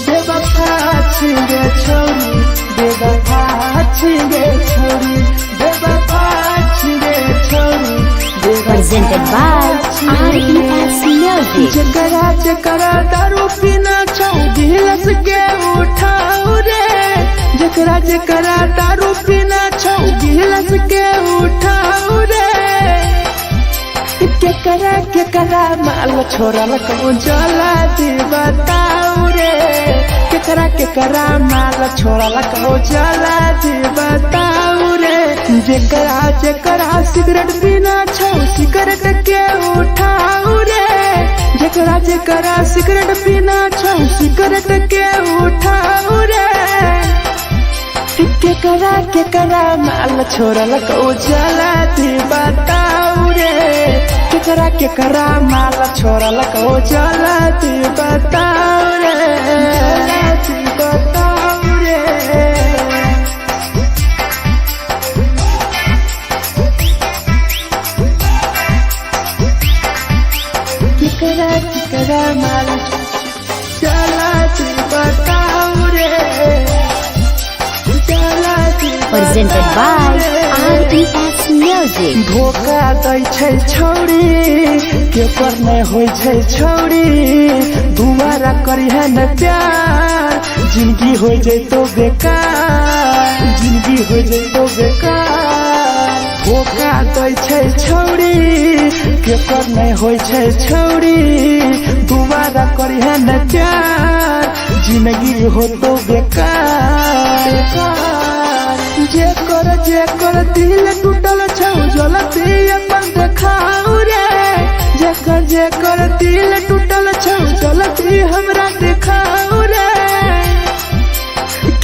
बेवफा छिगे छोरी, बेवफा छिगे छोरी, बेवफा छिगे छोरी, Presented by RES Music. जकरा जकरा दारू पीना छौ गिलास के उठाओ रे, जकरा जकरा दारू पीना छौ गिलास के उठाओ रे। केकरा माल छोड़ल को जला दी बताओ रे, केकरा माल छोड़ल को जला दी बताओ रे। जेकरा सिगरेट पीना छौ सिगरेट के उठाओ रे, जेकरा सिगरेट पीना छौ सिगरेट के उठाओ रे। केकरा माल छोड़ल को जला दी बताओ रे, केकरा माल छोड़ल को जला दी बताओ रे, जला दी बताओ रे। केकरा माल जला दी बताओ रे, जला दी Presented by RES Music. धोखा दै छै छौरी के पर नहीं होय छै छौरी दोबारा करिहे न प्यार जिंदगी हो जैतो बेकार जिंदगी हो जैतो बेकार धोखा दै छै छौरी के पर नहीं होय छै छौरी दोबारा करिहे न प्यार जिंदगी हो तो बेकार जे कर दिल टूटल छौ जलती अपन देखाऊ रे जे कर दिल टूटल छौ जलती हमरा देखाऊ रे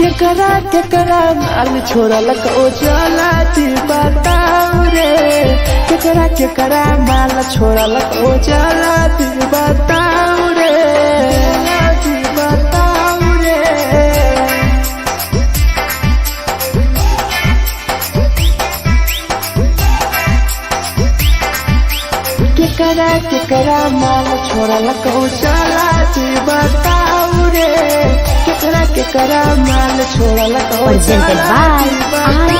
केकरा माल छोड़ल को जलती बताऊ रे केकरा माल छोड़ल को जलती बताऊ रे बताऊ रे केकरा माल छोड़ल को जलती बताऊ रे केकरा माल छोड़ल को Presented by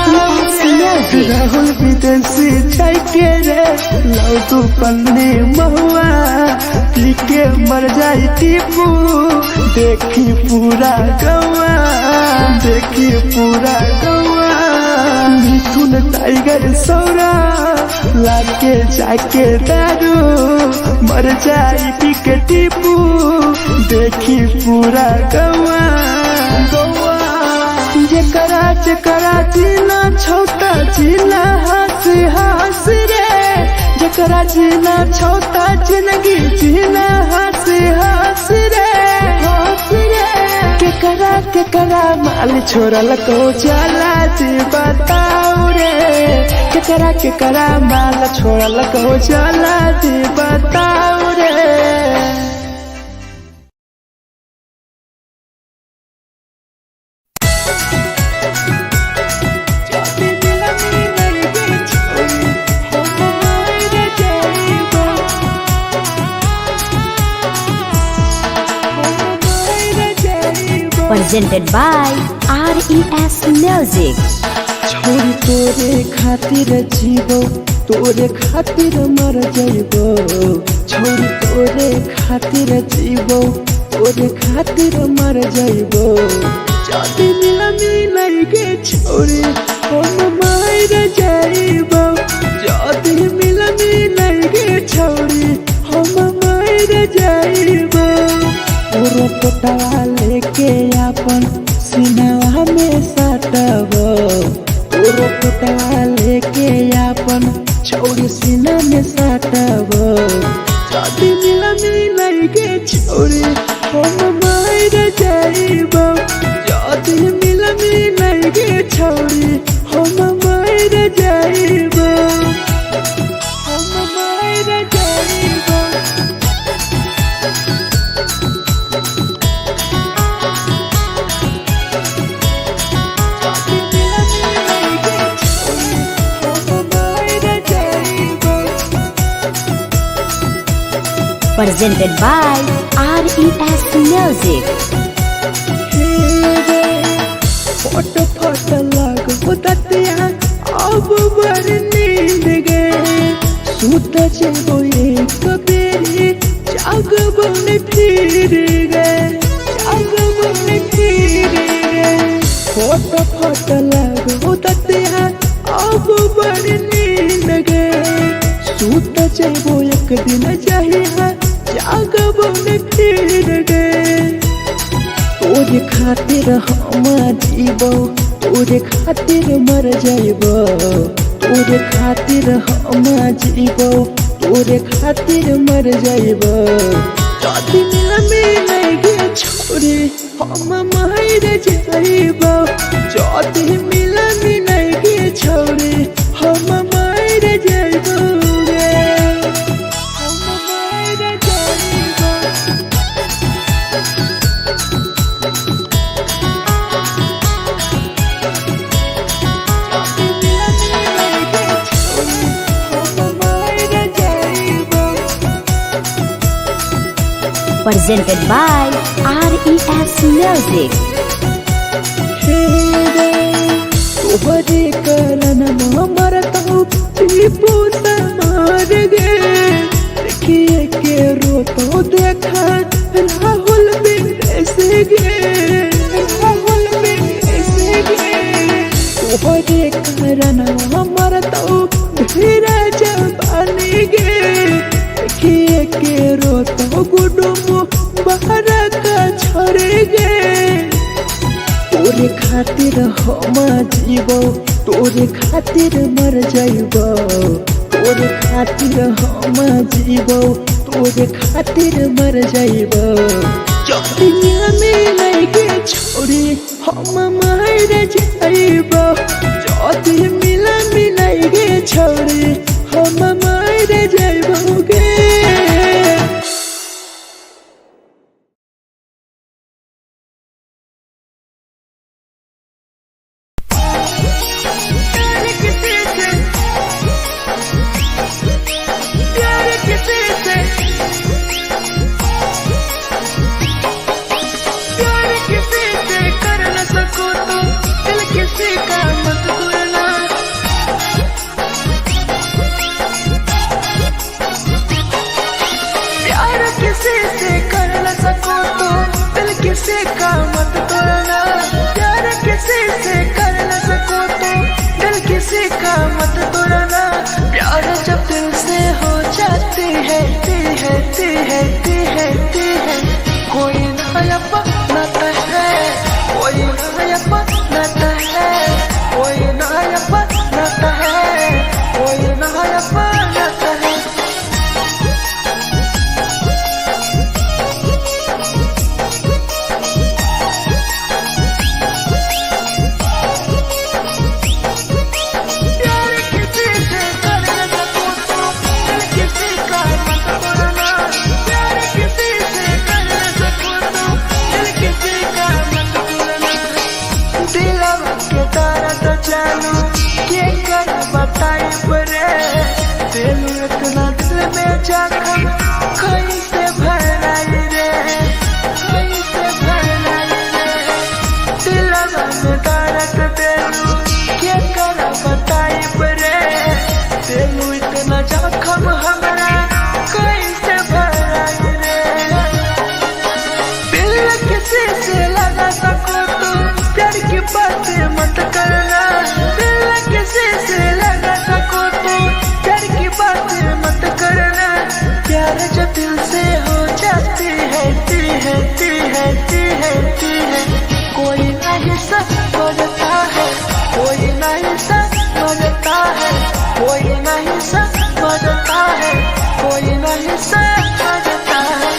RES Music. Rahul विदेशी छै के रे लौ तू पन्नी महुआ पी के मर जाई टीपू देखी पूरा गौआ मिथुन टाइगर सौरा लाके जाके दारू मर जाई पी के टीपू देखी पूरा गौआ जेकरा जीना छोटा जीना हंस रे जेकरा जीना छोटा जिंदगी जीना हंस रे केकरा माल छोड़ल को जला जी बताऊ रे केकरा माल छोड़ल को जला जी बताऊ रे Presented by RES Music. छोरी तोरे खातिर जीवो तोरे खातिर मर जाइबो छोरी तोरे खातिर जीवो तोरे खातिर मर जाइबो जाति मिलई के छोरी हम मर जाइबो जाति मिलई के छोरी हम मर जाइबो ओरो पोटवा लेके अपन सिनवा में सटबो ओरो पोटवा लेके अपन छोरी सीना में सटबो जाति मिलई के छोरी हम मर जाइबो जाति मिलई के छोरी हम मर जाइबो हम मर जाइबो Presented by RES Music. फोट लग ततिया अब बड़ नींद गे सुत जेबो एक बेरी जागबो ने फिर गे फोट लग ततिया अब बड़ नींद गे सुत जेबो एक दिन चाहिए जागबो ने फिर गे तोरे खातिर हम जीवो तोरे खातिर मर जाइबो तोरे खातिर हम जीवो तोरे खातिर मर जाइबो जाति मिलई के छोरी हम मर जाइबो जाति मिलई के छोरी हम मर जाइबो रे हम मर जाइबो Presented by RES Music. तोहरे करन मरत जीपू समार गे देखिए के रो तो देखा राहुल विदेश गे राहुल विदेश गे तोहरे कारण हमर तो धीरे जवानी गे देखिए के रो तो गुडुम बाहर का छोड़े गे तोरे खातिर हम जीवो तोरे खातिर मर जाइबो तोरे खातिर हम जीवो तोरे खातिर मर जाइबो चौड़िया में लगे छोड़ी हम मर जाइबो चौड़ी मिला मिलाइगे छोड़ी हम मर जाइबो गे किसी का मत तोड़ना प्यार किसी से कर न सको तो दिल किसी का मत तोड़ना प्यार जब दिल से हो जाती है कोई नया बनाता है कोई नया बनाता है कोई नया बनाता है कोई नया बनाता है इतना दिल में जख्म कैसे भराई रे कैसे भराई रे दिलवा में दर्द देलू के कर बताई रे देलू इतना जख्म हमरा कैसे भराई रे दिल किसी से लगा सको तो प्यार की बात मत करना दिल किसी से लगा सको तो प्यार की बात मत करना प्यार जो दिल से हो जाती है कोई नहीं समझता है कोई नहीं समझता है कोई नहीं समझता है कोई नहीं समझता है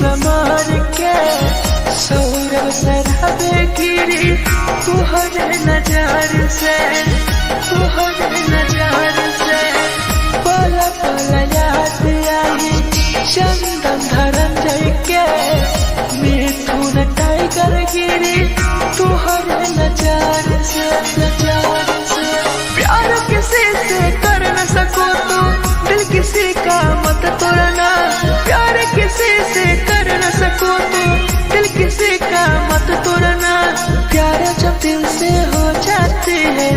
समार के सौरभ सरहबे गिरी तुहरे नजर से पल पल याद आई चंदन धरंजय के मिथुन टाइगर गिरी तुहरे नजर से प्यार किसी से कर न सको तो दिल किसी का मत तोड़ना प्यार किसी से कर न सको तो दिल किसी का मत तोड़ना प्यार जब दिल से हो जाती है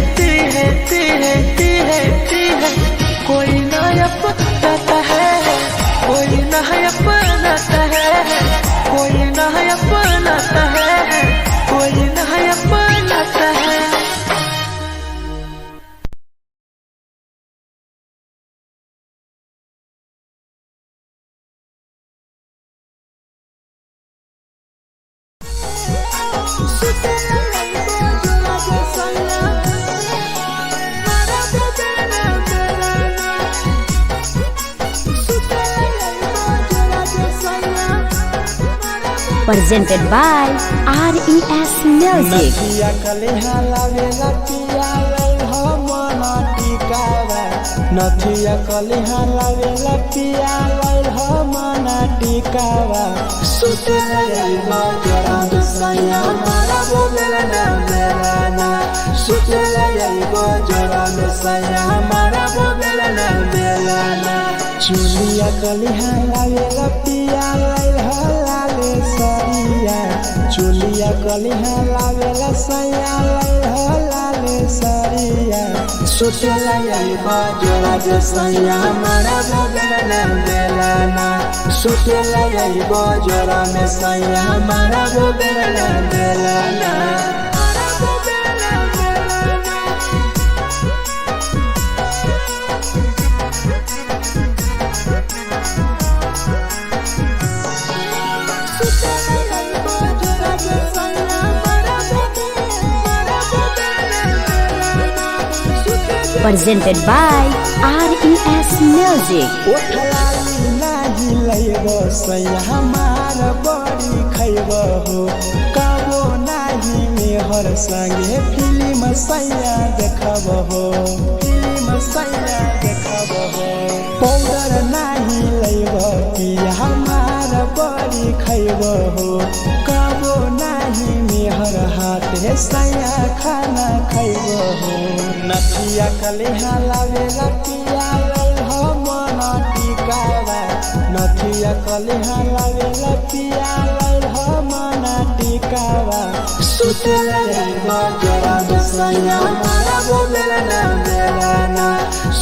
कोई नया बनाता है कोई नया बनाता है कोई नया बनाता है कोई नया बनाता है Presented by RES Music. नदिया कलेहा लावे लतिया रे हम टिकावा नथिया कलिहा लावेला पिया लैल मना टिकावा सुतेला याइबा जोरा में सैया मारा बोलेला बेलाना सुतेला याइबा जोरा में सैया मारा बोलेला बेलाना चुलिया कलिहा लावेला पिया लैल लाले सरिया चुलिया कलिहा लावेला सैया लैल लाले सरिया सुतेला याइबा जोरा में सैया मारा बोलेला बेलाना सुतेला याइबा जोरा में सैया मारा बोलेला बेलाना Presented by RES Music. ओठलाली नाही लैबो सैया हमार बड़ी खैबो हो कबो नाही मेहर संगे फिल्म सैया देखबो हो फिल्म सैया देखबो हो पाउडर नाही लैबो पिया हमार बड़ी खैबो हो कबो नाही मेहर हाथे सैया खाना खैबो हो नथिया कलिहा लावेला पिया लैल मना टिकावा नथिया कलिहा लावेला पिया लैल मना टिकावा सुतेला याइबा जोरा में सैया मारा बोलेला बेलाना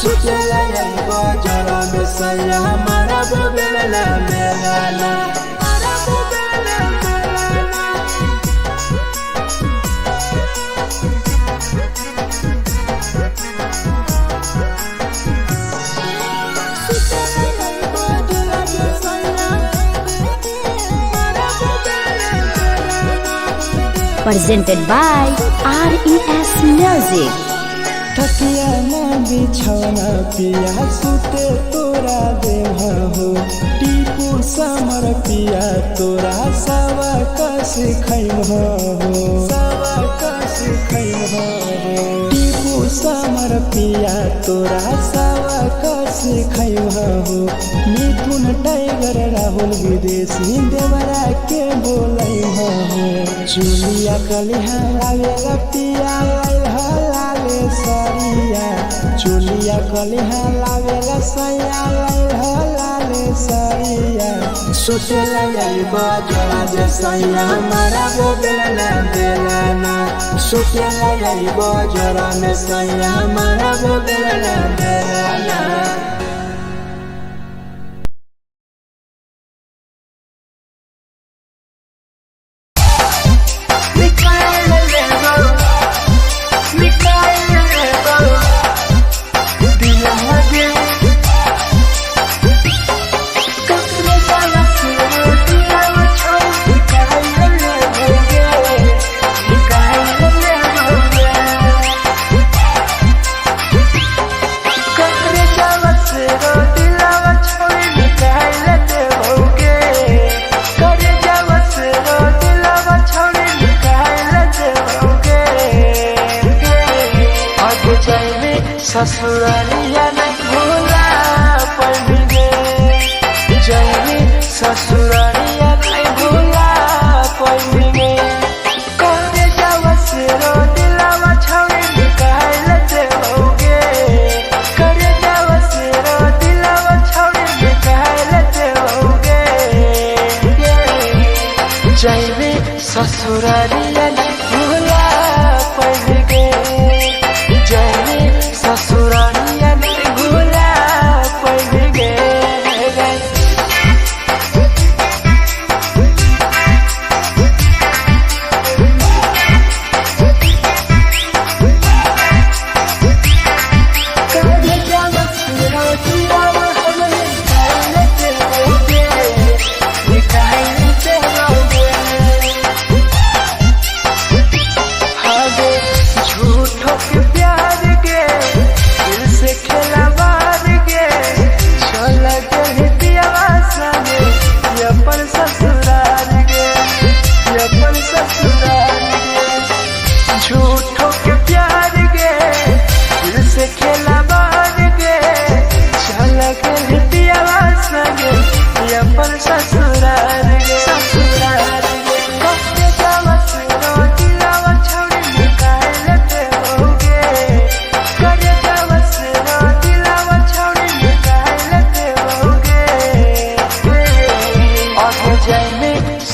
सुतेला याइबा जोरा में सैया मारा बोलेला बेलाना Presented by RES Music. तकिया ना बिछौना पिया सुते तोरा देह हो टीपू समर पिया तोरा सवा कस खैम हो सवा कस खैम हो टीपू समर पिया तोरा सवा कस खैम हो मिथुन टाइगर राहुल विदेशी देवरा के बोलै हो चुलिया कलिहा लावेला पिया लाले सरिया चुलिया कलिहा लावेला सैया लाले सरिया सुतेला याइबा जोरा में सैया मारा बोलेला बेलाना सुतेला याइबा जोरा में सैया मारा बोलेला बेलाना ससुरालिया नहीं भूला पड़ेंगे जैनी ससुरालिया नहीं भूला पड़ेंगे करे जावा से रो दिलावा छावे निकाल लेते होगे करे जावा से रो दिलावा छावे निकाल लेते होगे जैनी ससुरालिया नहीं भूला पड़ेंगे जैनी ससुरालिया नहीं भूला पड़ेंगे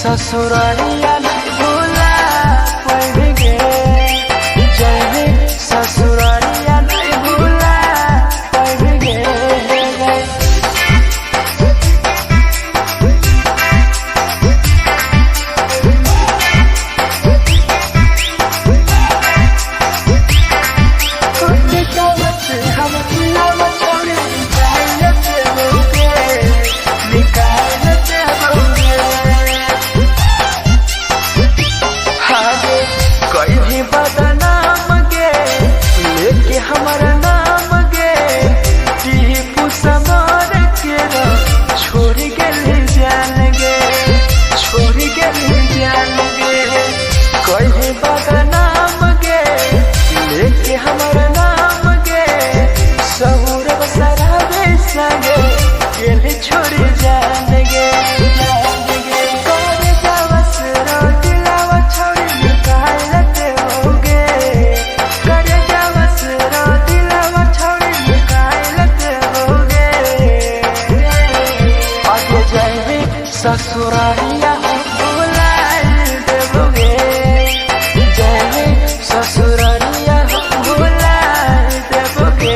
ससुरालिया नहीं भूला पाएंगे, जाएंगे ससुरालिया नहीं भूला पाएंगे। हमारा नाम गे टीपू समर के छोड़ गए जान गे, छोड़ गए जान गे। कहीं बदनाम गे लेके हमारा नाम गे, सहूर बसरावे संगे गेले छोड़ जान गे। ससुरालिया भूला देबोगे, जाएंगे ससुरालिया भूला देबोगे।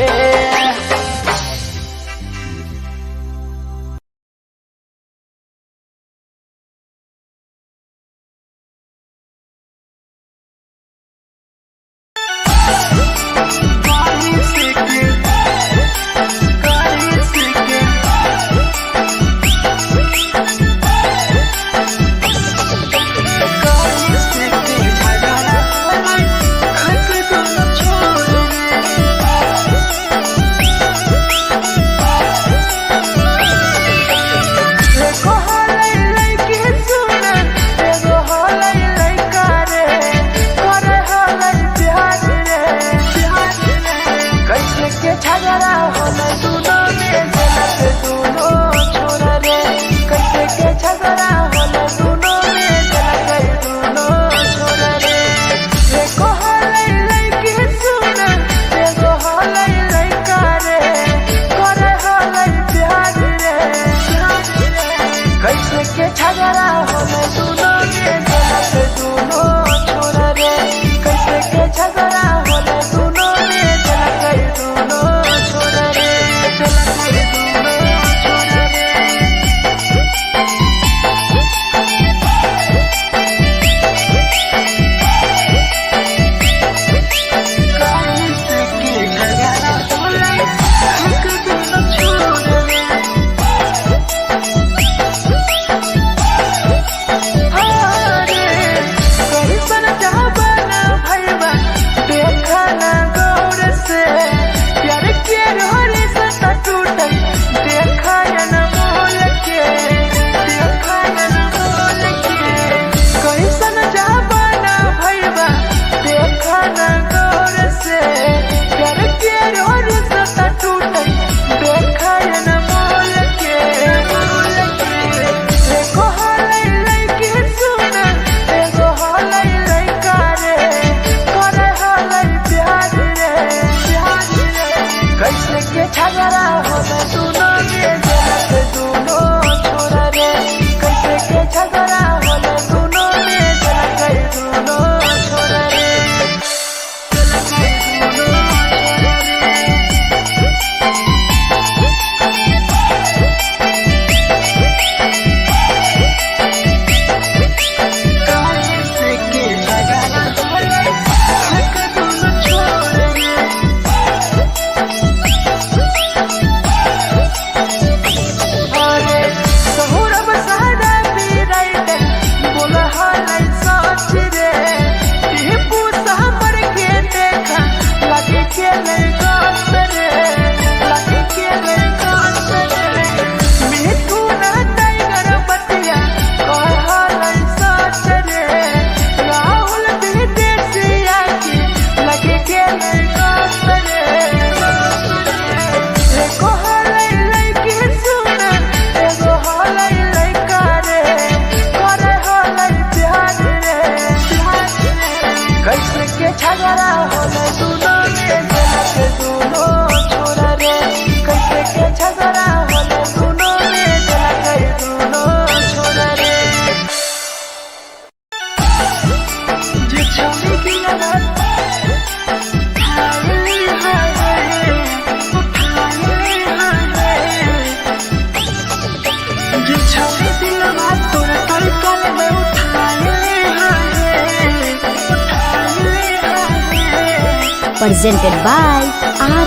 presented by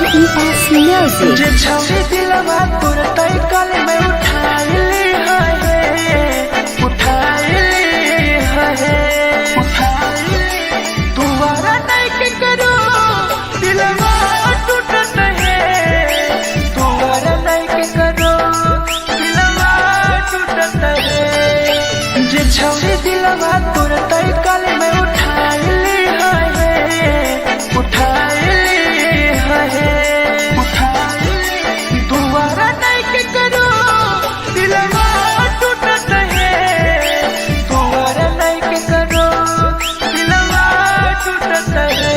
RES Music. जे छौरी दिलवा तोर तई कल में उठाइली है तुम्हारा नहीं के करो दिलवा टूटत है तुम्हारा नहीं के करो दिलवा टूटत है जे छौरी दिलवा तोर तई कल में उठाइली है तुम्हारा नहीं के करो दिलवा टूटत है तुम्हारा नहीं के करो दिलवा टूटत है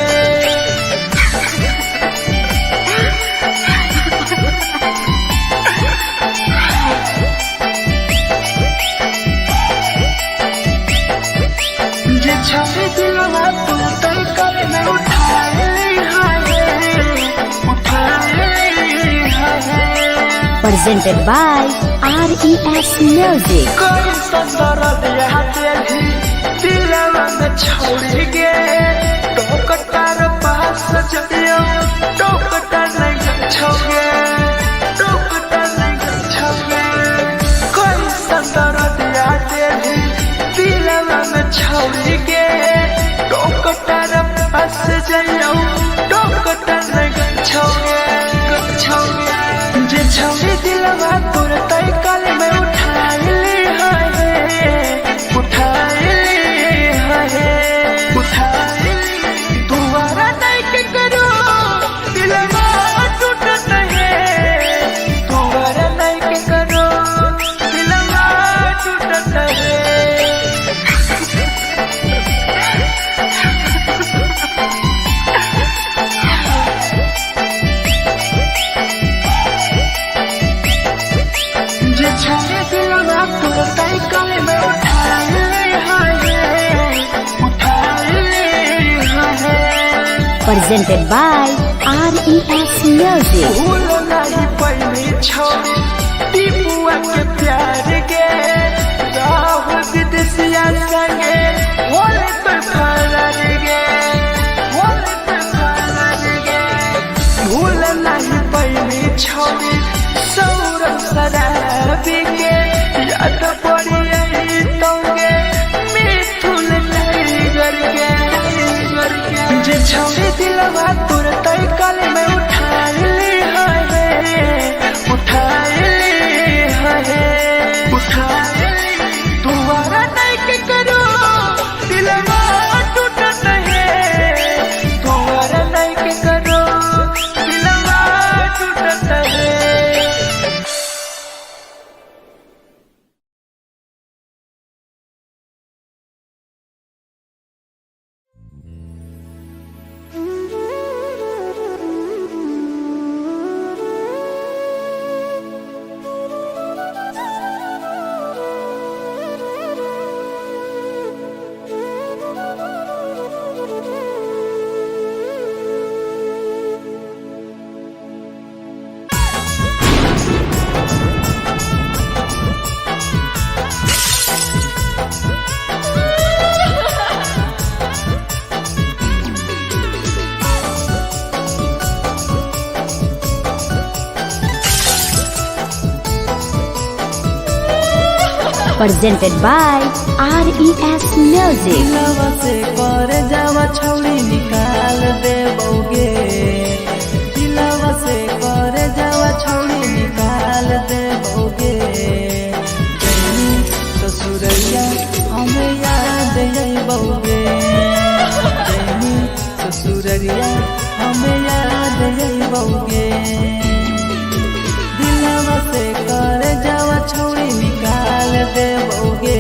जे छवि दिलवा तुम तई कल में उठाइली है Presented by RES Music. कोई संदर दिया तेरी दिलवा में छोड़ी गे टोकटार पास जइयो टोकटार नहीं छोगे टोकटार नहीं छोगे कोई संदर दिया तेरी दिलवा में छोड़ी गे टोकटार पास जइयो टोकटार नहीं छोगे जे छवि दिलवा तोर तई कल में उठाइली है तुम्हारा नहीं के करो दिलवा टूटत है तुम्हारा नहीं के करो दिलवा टूटत है जे छवि दिलवा तोर तई कल में उठाइली है Presented by RES Music. भूल नहीं पहली छोड़ी टीपुआ के प्यार गे राहुल विदेशिया संगे होले तो फरार गे भूल नहीं पहली छोड़ी सौरभ शराबी के याद पड़ी यही तोगे मिथुन टाइगर के जे छवि दिलवा तोर तई कल में उठाइली है तुम्हारा नहीं के करो दिलवा टूटत है तुम्हारा नहीं के करो दिलवा टूटत है Presented by RES Music. दिलवा से कर जावा छौड़ी निकाल देबोगे दिलवा से कर जावा छौड़ी निकाल देबोगे जैनी ससुरैया हमें याद अइबोगे जैनी ससुरैया हमें याद अइबोगे दिलवा से कर जावा छौड़ी निकाल देबोगे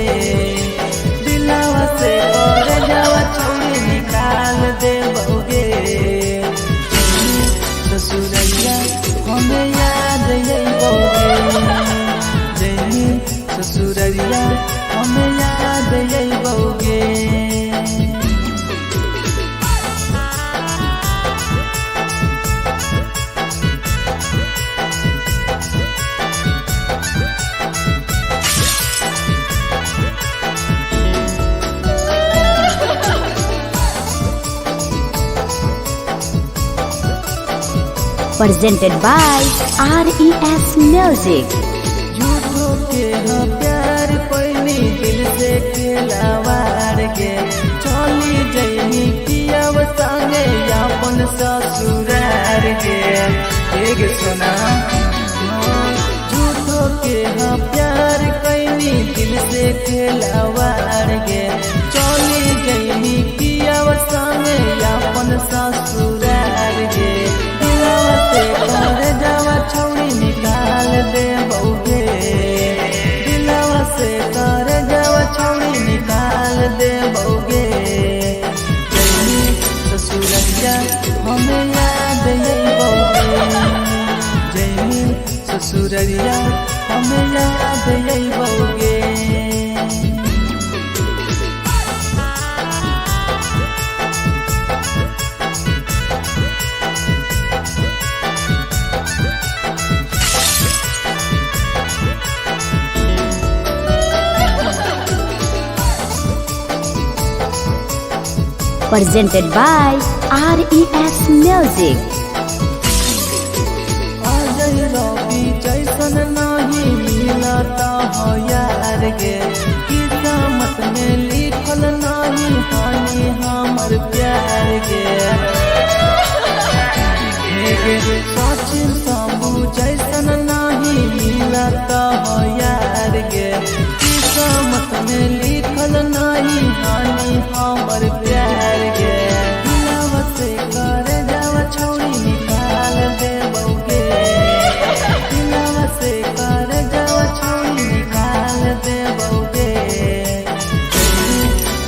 दिलवा से कर जावा छौड़ी निकाल देबोगे ससुरैया हमें याद अइबोगे जैनी ससुरैया हमें याद अइबोगे presented by RES Music. झूठो के हाँ प्यार पैनी दिल से खिलावार के चली जैनी किया संगे अपन ससुरार के एक सुना झूठो के हाँ प्यार कैनी दिल से खिलावार के चली जैनी किया संगे अपन ससुरार के दिलवा से घर जावा छौड़ी निकाल दे बउगे दिलवा से घर जावा छौड़ी निकाल दे बउगे जैनी ससुरैया हमें याद यही बउगे जैनी ससुरैया हमें याद यही बउगे Presented by RES Music. Ajay रवि जैसन नहीं मिलता हो यार गे किस्मत में लिखल नहीं हानि हमर प्यार गे सचिन साबू जैसन नहीं मिलता हो यार गे किस्मत में लिखल नहीं हानि हमर प्यार गे दिलवा से कर जावा छौड़ी निकाल दे बउगे दिलवा से कर जावा छौड़ी निकाल दे बउगे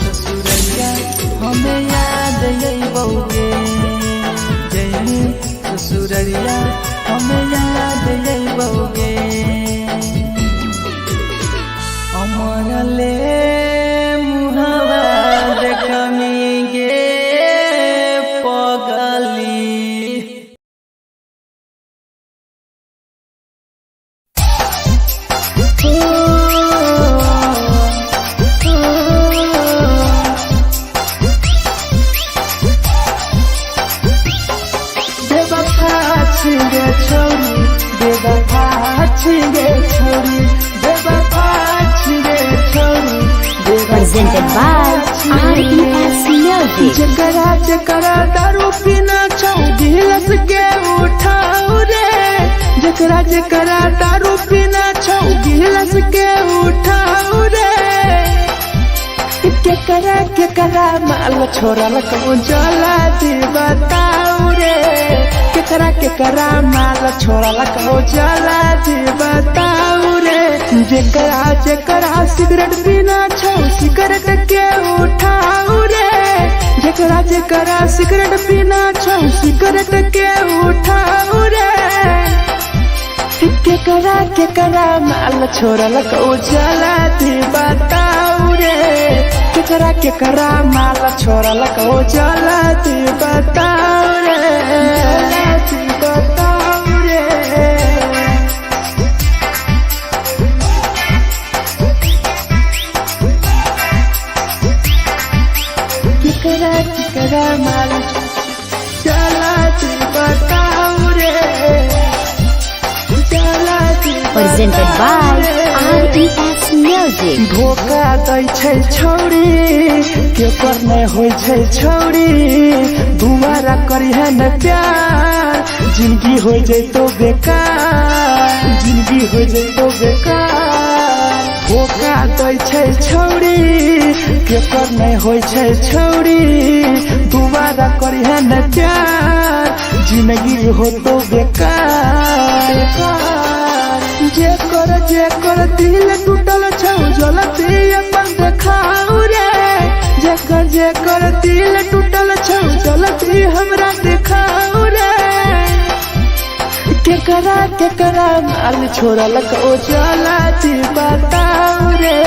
ससुरैया हमें याद यही बउगे जैनी ससुरैया हमें याद यही बउगे अमर ले मुहावा देखमी गे पगली बेवफा छिगे छोरी बेवफा छिगे छोरी बेवफा छिगे छोरी Presented by RES Music. जकरा जकरा दारू पीना छौ गिलस के उठाऊ रे जकरा जकरा दारू पीना छौ गिलस के उठाऊ रे केकरा माल छोड़ल कहूँ जला दी बताऊ रे केकरा माल छोड़ल कहूँ जला दी बताऊ रे जकरा जकरा सिगरेट पीना छौ सिगरेट के उठाऊ रे जकरा जकरा सिगरेट पीना छौ सिगरेट के उठाऊ रे केकरा माल छोड़ल कहूँ जला दी बताऊ रे केकरा माल छोड़ल कहूँ जला दी बताऊ रे जला दी बताऊ रे केकरा माल जला दी बताऊ रे जला दी Presented by RES Music. धोखा दै छै छौड़ी केकर नहीं होय छै छौड़ी दुबारा करिहे न प्यार जिंदगी हो जैतो बेकार जिंदगी हो जैतो बेकार धोखा दै छै छौड़ी केकर नहीं होय छै छौड़ी दुबारा करिहे न प्यार जिंदगी हो तो बेकार जेकर दिल टूटल छौ जलती अपन देखाऊ रे जेकर दिल टूटल छौ जलती हमरा देखाऊ रे केकरा माल छोड़ल को जलती बताऊ रे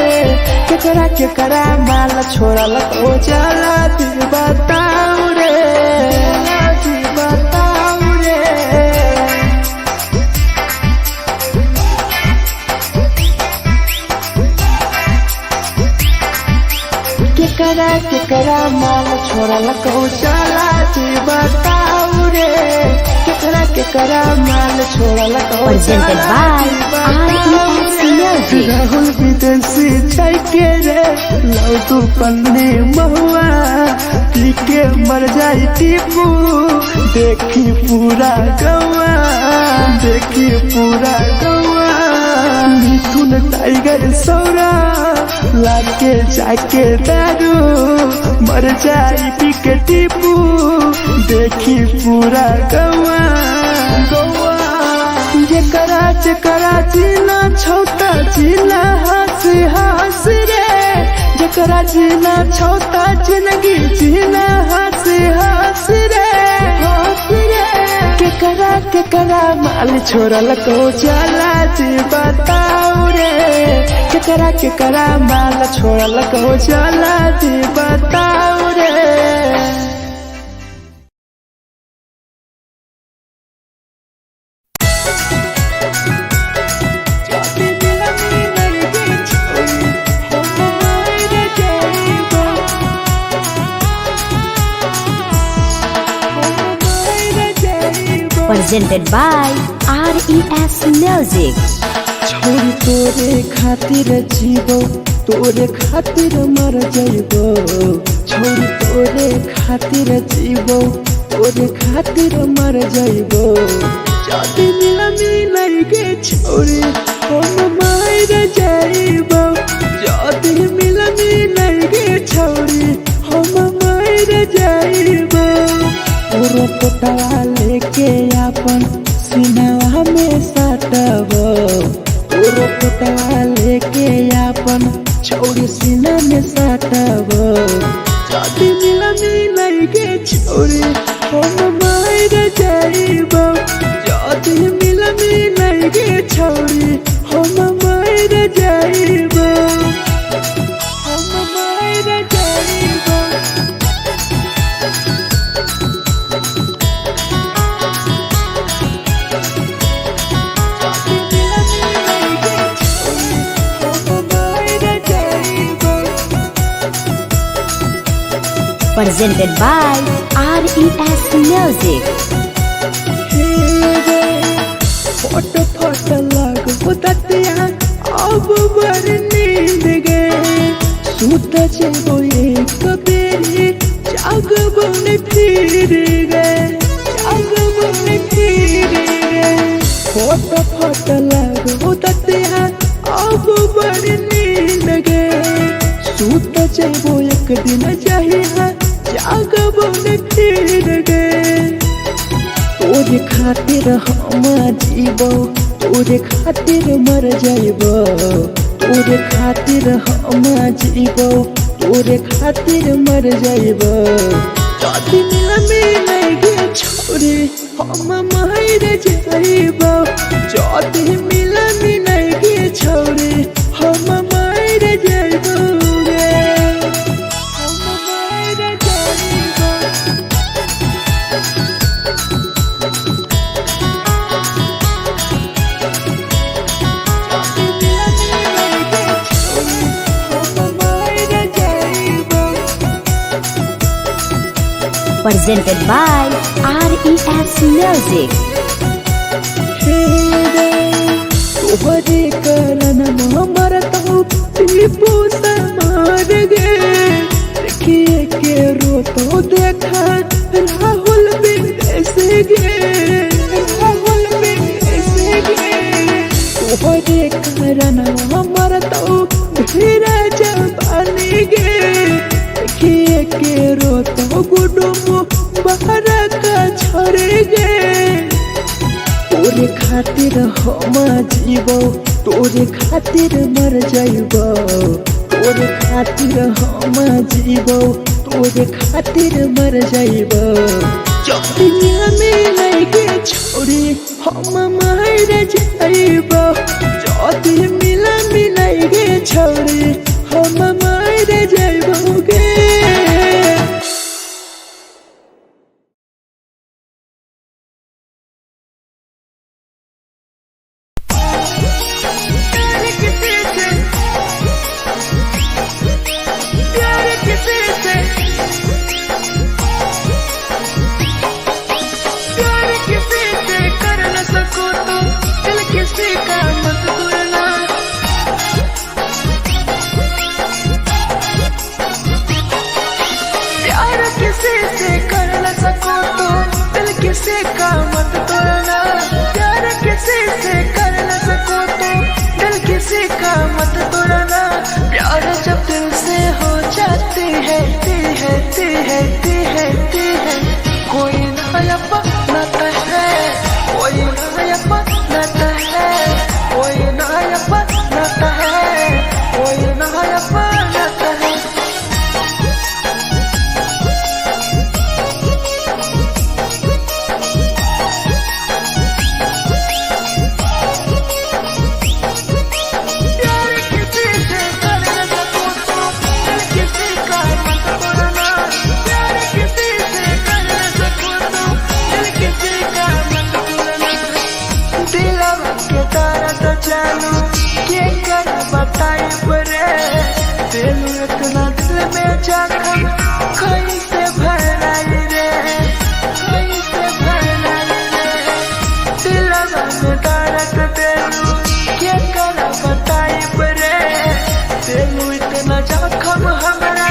केकरा माल छोड़ल को जलती बताऊ रे जलती बताऊ रे केकरा माल छोड़ल को चला बताऊ रे केकरा माल छोड़ल को Presented by RES Music. Rahul विदेशी छै के रे लौ तू पन्नी महुआ पी के मर जाई टीपू देखी पूरा गौआ देखी पूरा गौआ मिथुन टाइगर सौरा लाके जाके दारू मर जाई पी के टीपू देखी पूरा गौआ गौआ जेकरा जीना छोटा जीना हंस हंस रे जेकरा जीना छोटा जिंदगी जीना हंस हंस रे हंस रे केकरा माल छोड़ल को जाला जी बताओ रे केकरा माल छोड़ल को जाला जी बताओ रे। Presented by RES Music. छोरी तोरे खातिर जीवो तोरे खातिर मर जाइबो छोरी तोरे खातिर जीवो तोरे खातिर मर जाइबो जाति मिलाई के छोरी हम मार जाइबो जाति मिलाई के छोरी हम मार जाइबो पूरा पोटवा लेके अपन सीनावा में साटबो पूरा पोटवा लेके अपन छोड़ी सीना में साटबो जाति मिलाई के छोरी हम मार जाइबो जाति मिलाई के छोरी हम मार जाइबो हम मार जाइबो। Presented by RES Music. फोट फोट लगो ततिया अब बर नींद गए सूत जेबो एक बेरी जागबो ने फिर गए जागबो ने फिर गए फोट फोट लगो ततिया अब बर नींद गए सूत जेबो एक दिन चाहिए जागबो ने फिर गए तोरे खातिर हम जीवो तोरे खातिर मर जाइबो तोरे खातिर हम जीवो तोरे खातिर मर जाइबो जाति मिलाई के छोरी हम मार जाइबो जाति मिलाई के छोरी हम मार जाइबो रे हम मार जाइबो। Presented by RES Music. तोहरे करन मरतो टीपू समार गे देखिए के रोतो देखा राहुल विदेश गे राहुल विदेश गे तोहरे करन मरतो धीरे जवानी गे देखिए के रोतो गुडुम बाहर का छोड़ गे तोरे खातिर हम जीवो तोरे खातिर मर जाइबो तोरे खातिर हम जीवो तोरे खातिर मर जाइबो जाति मिलाई के छोरी हम मार जाइबो जाति मिलाई के छोरी हम मार जाइबो गे। प्यार किसे से जानू के कर बताई बरे दिल इतना दिल में जखम कैसे भराई रे कैसे भराई रे दिलवा में दर्द देलू के कर बताई बरे दिल इतना जखम हमरा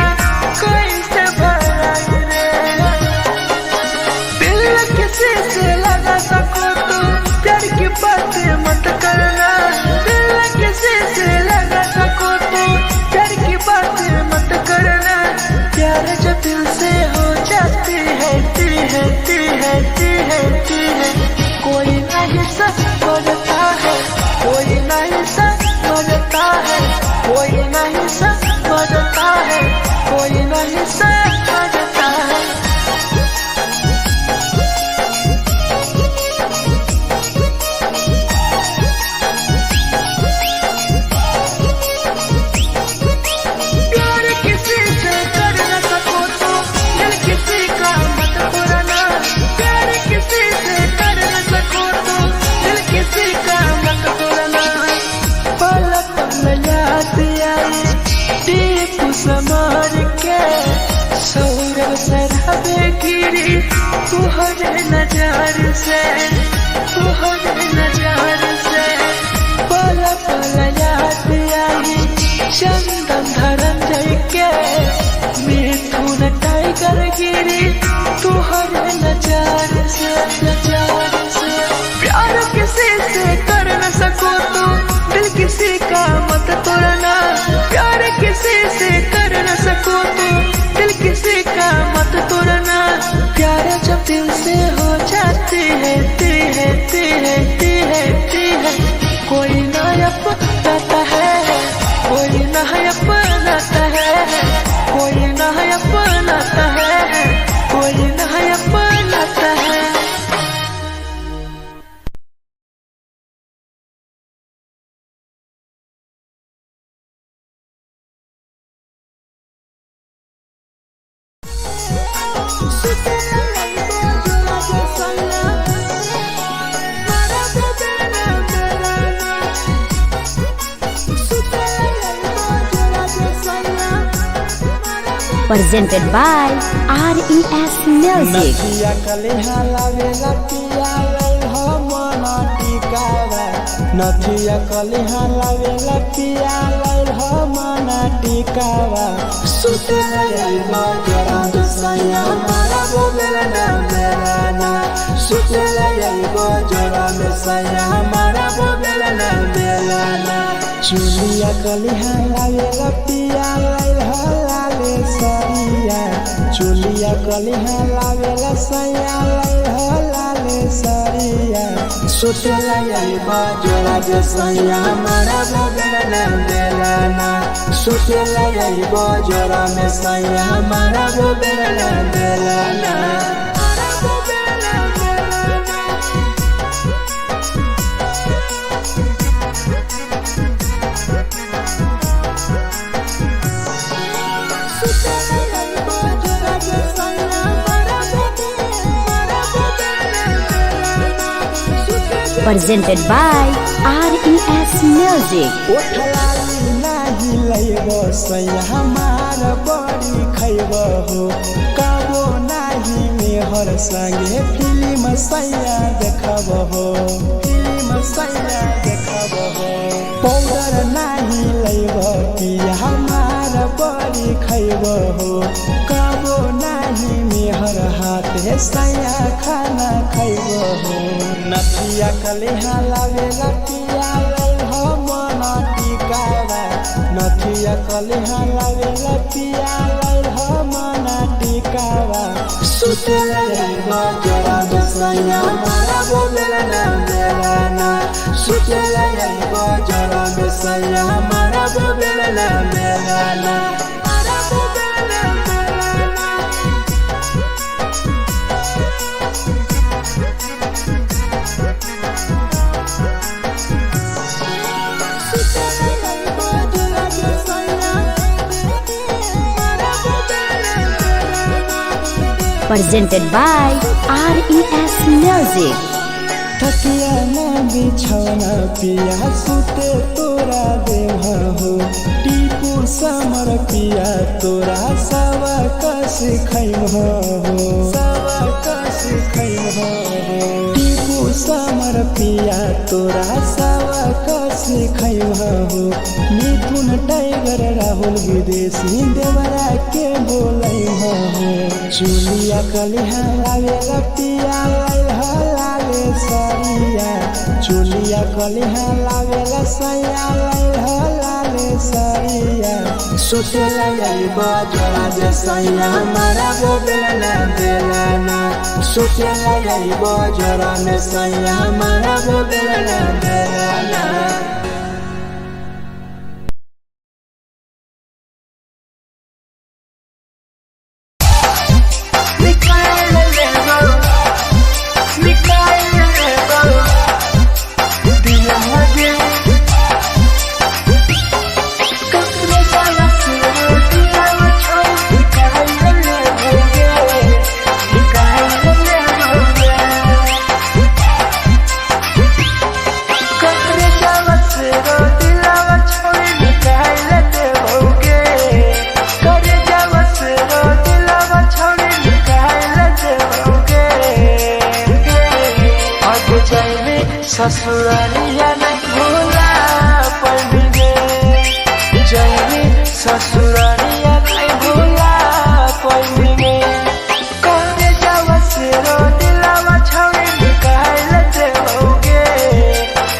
कैसे भराई रे दिल किसी से लगा सको तो प्यार की बातें मत करना दिल किसी से लगा सको तो प्यार की बातें मत करना प्यार जो दिल से हो जाती है कोई नहीं समझता है कोई नहीं समझता है कोई नहीं समझता है कोई नहीं समझता है प्यार किसी से कर न सको तो दिल किसी का मत पुराना प्यार किसी से कर न सको तो दिल किसी का मत पुराना पल पल याद आई टीपू समार के सौरभ शराबे गिरी तुहरे नजार से पल पल याद आई चंदन धरंजय के मिथुन टाइगर गिरी तुहरे नजार से प्यार किसी से कर न सको तो दिल किसी का मत तोड़ना प्यार किसी से कर न सको तो दिल किसी का मत तोड़ना प्यार जब दिल से हो जाती है कोई ना अपनाता है कोई ना अपनाता है कोई ना अपनाता है कोई ना अपनाता है presented by RES Music. नथिया कलिहा लावेला पिया लई हो मना टिकावा नथिया कलिहा लावेला पिया लई हो मना टिकावा सुतला यलमा जरा सैया मारा बोलेला ना बेलाना सुतला यलमा जरा सैया मारा बोलेला ना बेलाना चुलिया कलिहा लावेला पिया लई हो लाले सरिया चुलिया कलिहा लावेला सैया लई हो लाले सरिया सुतला यलमा जरा सैया मारा बोलेला ना बेलाना सुतला यलमा जरा सैया मारा बोलेला ना बेलाना Presented by RES Music. ओठलाली नाही लैबो सैया हमार बड़ी खैबो हो काबो नाही मेहर संगे फिल्म सैया देखबो हो पाउडर नाही लैबो पिया हमार बड़ी खैबो हो काबो नाही मेहर हाथ सैया खाना खैबो हो नथिया कलिहा लावेला पिया लई हो मना टिकावा नथिया कलिहा लावेला पिया लई हो मना टिकावा सुतला यलमा जरा सैया मारा बोलेला ना बेलाना सुतला यलमा जरा सैया मारा बोलेला ना बेलाना Presented by RES Music. तकिया ना बिछौना पिया सुते तोरा देवा हो टीपू समर पिया तोरा सवा कस खैम हो सवा कस खैम हो टीपू समर पिया तोरा सवा कस खैम हो मिथुन टाइगर राहुल विदेशी देवरा के बोलै हो चुलिया कलिहा लागे पिया लागे सरिया चुलिया कलिहा लागे सैया लागे सरिया सोते लगे बजरा जे सैया मारा वो बेला बेलाना सोते लगे बजरा में सैया मारा वो बेला बेलाना ससुरालिया नहीं भूला पड़ेंगे जाएंगे ससुरालिया नहीं भूला पड़ेंगे करे जावा से रो दिलावा छावे निकाल देओगे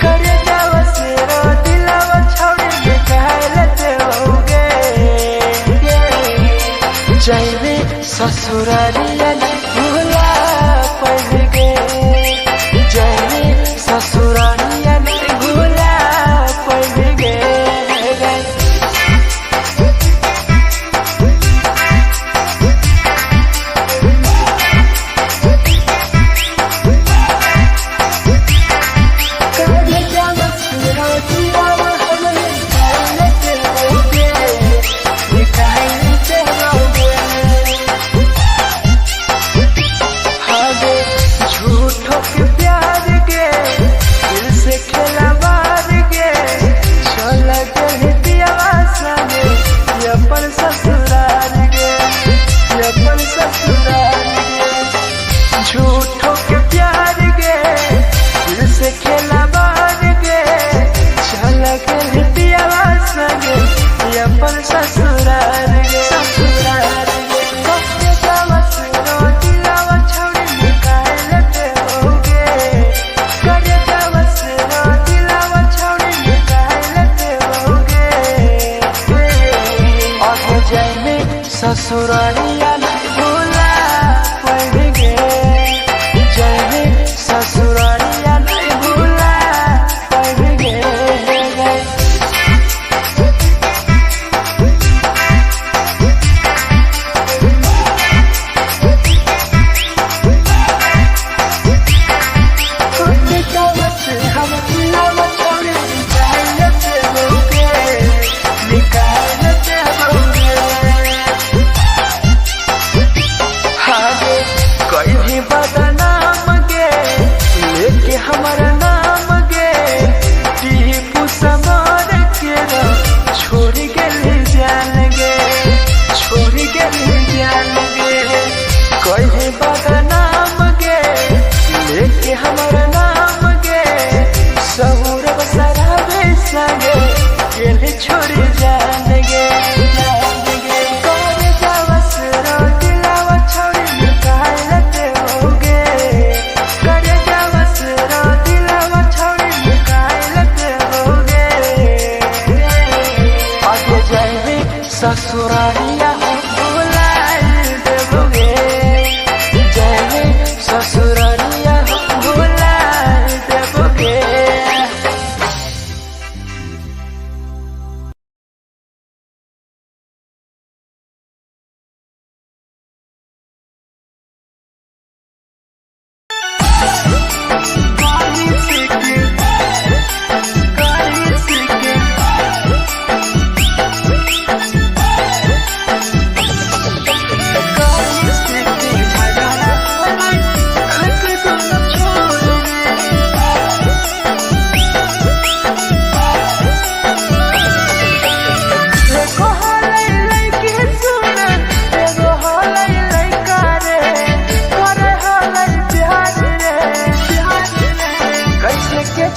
करे जावा से रो दिलावा छावे निकाल देओगे जाएंगे ससुरालिया नहीं भूला पड़ेंगे ससुरालिया नहीं भूला पड़ेंगे झूठों के प्यार के दिल से खेला मार के चला गए दियावा संगे अपन ससुराल के अपन ससुराल के झूठों के प्यार के दिल से खेला मार के चला गए दियावा संगे अपन ससुराल के ससुराल ससुरालिया नहीं भूला पड़ेंगे जाएंगे ससुरालिया नहीं भूला पड़ेंगे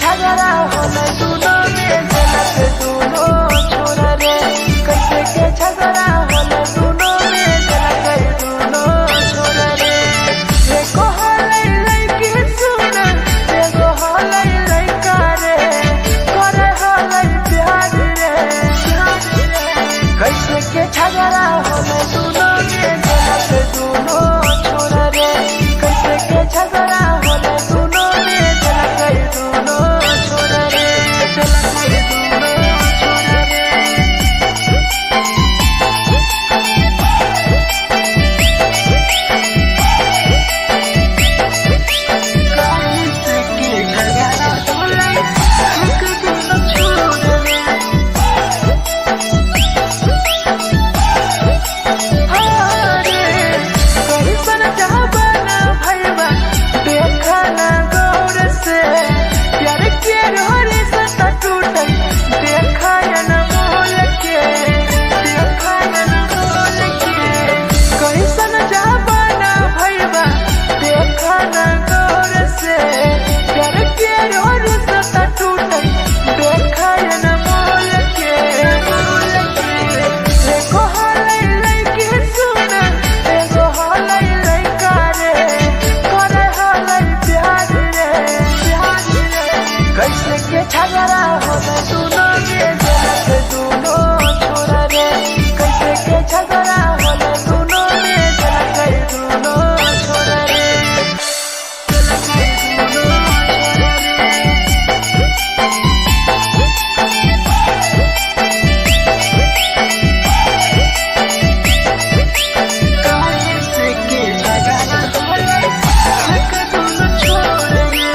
झगड़ा होले दोनों में जलत दोनों छोरा रे कैसे के झगड़ा होले दोनों में जलत दोनों छोरा रे एको होले लड़की सुना एगो होले लड़का रे करे होले प्यार रे कैसे के झगड़ा होले दोनों में जलत दोनों छोरा रे कैसे के झगड़ा होले दोनों में जलत दोनों छोरा रे जलत दोनों छोरा रे कैसे के झगड़ा होले दोनों छोरा रे झगड़ा होले दोनों में जलत दोनों छोरा रे कैसे के झगड़ा होले दोनों में जलत दोनों छोरा रे जलत दोनों छोरा रे कैसे के झगड़ा होले दोनों छोरा रे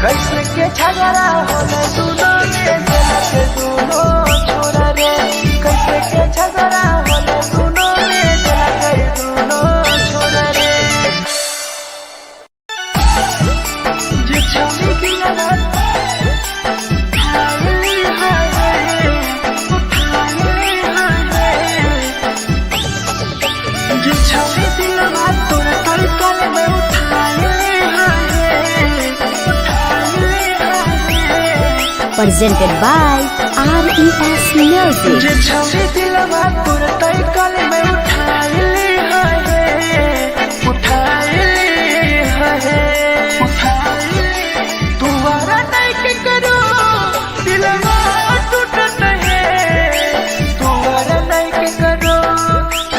कैसे के झगड़ा होले दोनों में जलत दोनों छोरा रे कैसे के झगड़ा होले दोनों में जलत दोनों छोरा रे जे छौरी की लगत हाय हाय जे छौरी की लगत तोरा तलकल में उठाए presented by RES Music. जे छौरी दिलवा तोर तलकल में उठाए तुम्हारा नहीं के करो दिलवा टूटत है तुम्हारा नहीं के करो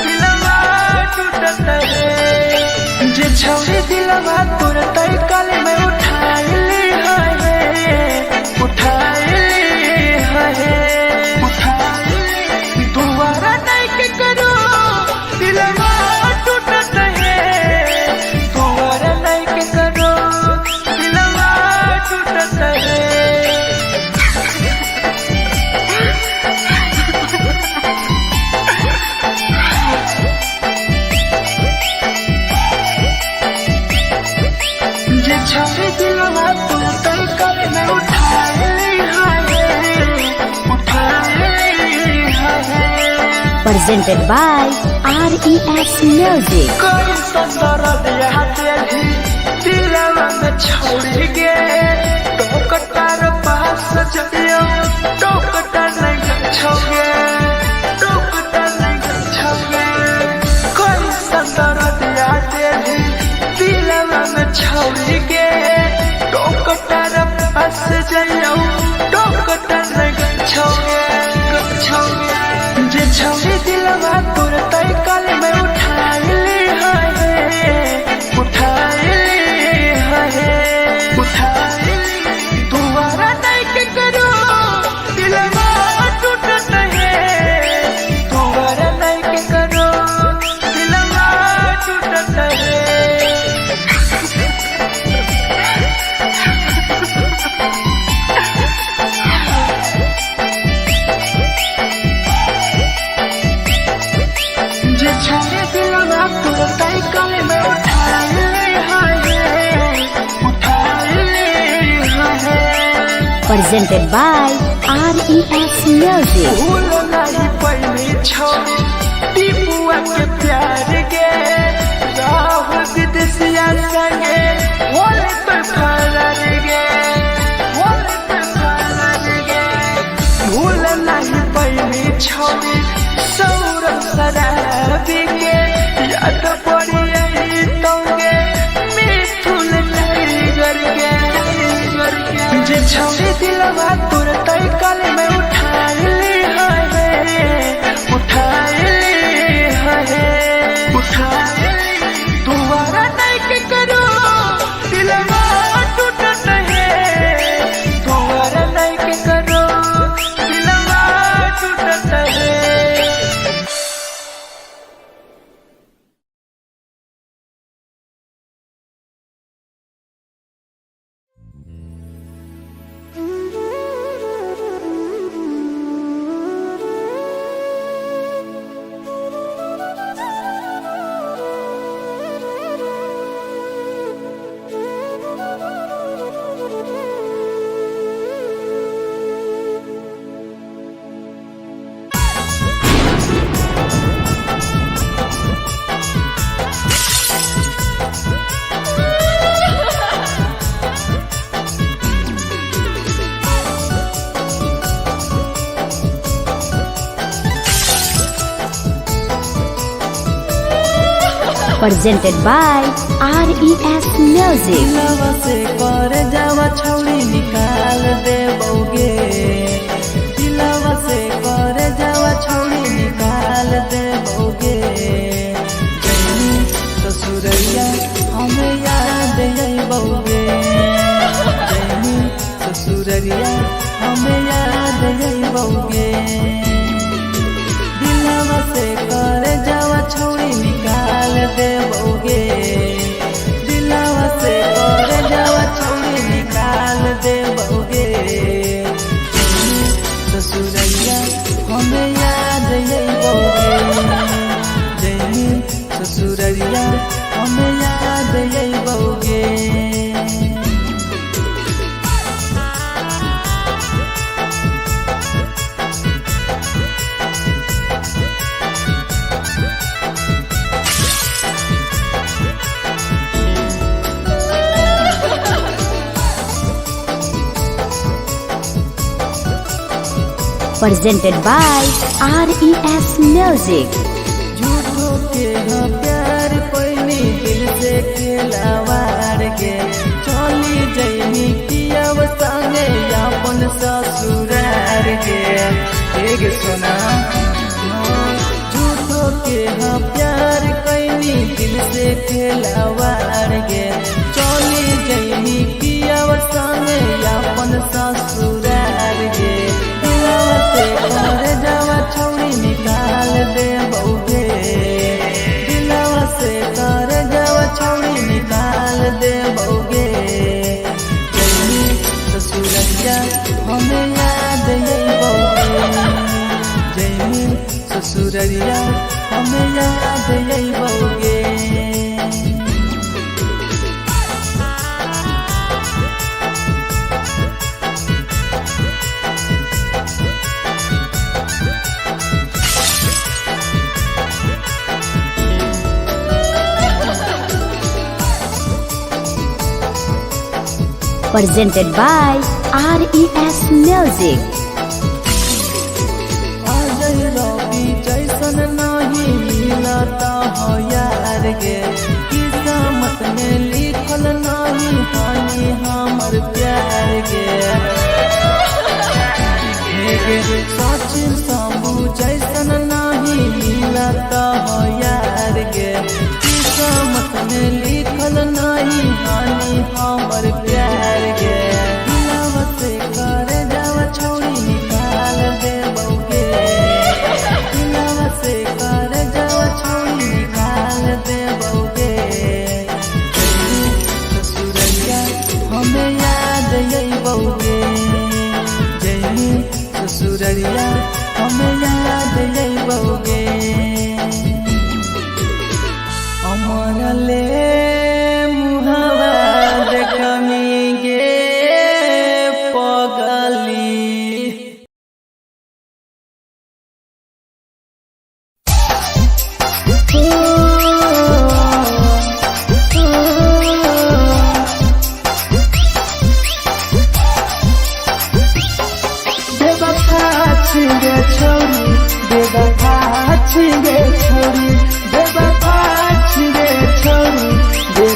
दिलवा टूटत है जे छौरी दिलवा तोर तलकल में उठाए तुम्हारा नहीं के करो दिलवा टूटत है तुम्हारा नहीं के करो दिलवा टूटत है जे छौरी दिलवा तू तलकल में उठाए Presented by RES Music. कोई संदर दिया तेरी दिलवा में छोड़ गे टोकटार पास जइयो टोकटार नहीं छोगे टोकटार नहीं छोगे कोई संदर दिया तेरी दिलवा में छोड़ गे टोकटार पास जइयो टोकटार नहीं छोगे जे छौरी दिलवा तोर तलकल में उठाए तुम्हारा नहीं के करो presented by RES Music. भूल नहीं पहली छौरी टीपुआ के प्यार गे राहुल विदेशिया संगे होले तो फरार गे होले तो फरार गे भूल नहीं पहली छौरी सौरभ शराबी के याद पड़ी यही तोगे मिथुन टाइगर गे जे छौरी दिलवा तुरंत कल में उठा ली दोबारा नहीं के करो दिलवा टूटत है दोबारा नहीं के करो दिलवा टूटत है। Presented by RES Music. दिलवा से कर जावा छौड़ी निकाल दे बौगे दिलवा से कर जावा छौड़ी निकाल दे बौगे जैनी ससुरैया हमें याद आई बौगे जैनी ससुरैया हमें याद आई बौगे दिलवा से कर जावा छौड़ी निकाल दे बौगे दिलवा से कर जावा छौड़ी निकाल दे बौगे ससुरैया हमें याद आई बौगे जैनी ससुरैया हमें याद आई बौगे। Presented by RES Music. झूठो के हाँ प्यार पैनी दिल से खिलावार के चली जैनी किया संगे अपन ससुरार के एक सुना झूठो के हाँ प्यार कैनी दिल से खिलावार के चली जैनी किया संगे अपन ससुरार के से कर जावा छौड़ी निकाल दे बौगे दिलवा से कर जावा छौड़ी निकाल दे बौगे जैनी ससुरैया हमें याद आई बौगे जैनी ससुरैया हमें याद आई बौगे। Presented by RES Music. रवि जैसन नहीं मिलता हो यार गे किस्मत में लिखल नहीं हानि हमर प्यार गे सचिन शंभू जैसन नहीं मिलता हो यार गे किस्मत में लिखल नहीं हानि हमर प्यार गे दिलवा से कर जावा छौड़ी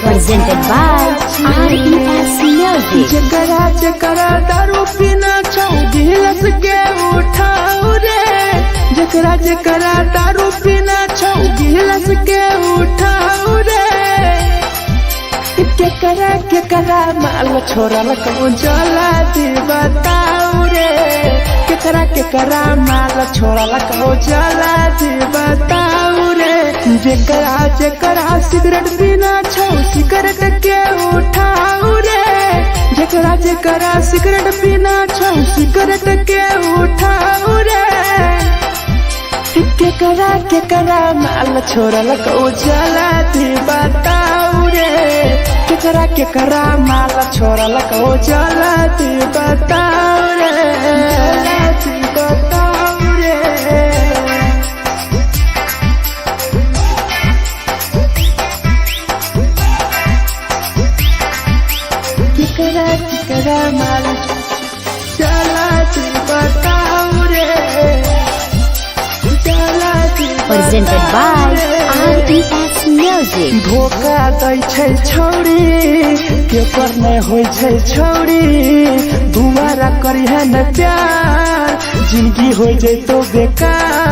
Presented by RES Music. जकरा जकरा दारू पीना छौ गिलास के उठाओ रे, जकरा जकरा दारू पीना छौ गिलास के उठाओ रे। केकरा केकरा माल छोरा लको जला दे बताओ रे, केकरा केकरा माल छोरा लको जला दे बताओ रे। जेकरा जेकरा सिगरेट पीना छौ सिगरेट के उठाओ रे, जेकरा जेकरा सिगरेट पीना छौ सिगरेट के उठाओ रे। केकरा केकरा माल छोरा लको जला दे बताओ रे, केकरा केकरा माल छोरा लको जला दे बताओ रे, जला दे बताओ रे। केकरा केकरा माल जला दे बताओ रे, जला दे Presented by RES Music. धोखा दै छै छौरी केकर नै होइ छै छौरी, दुबारा करिहे न प्यार जिंदगी हो जैतो बेकार।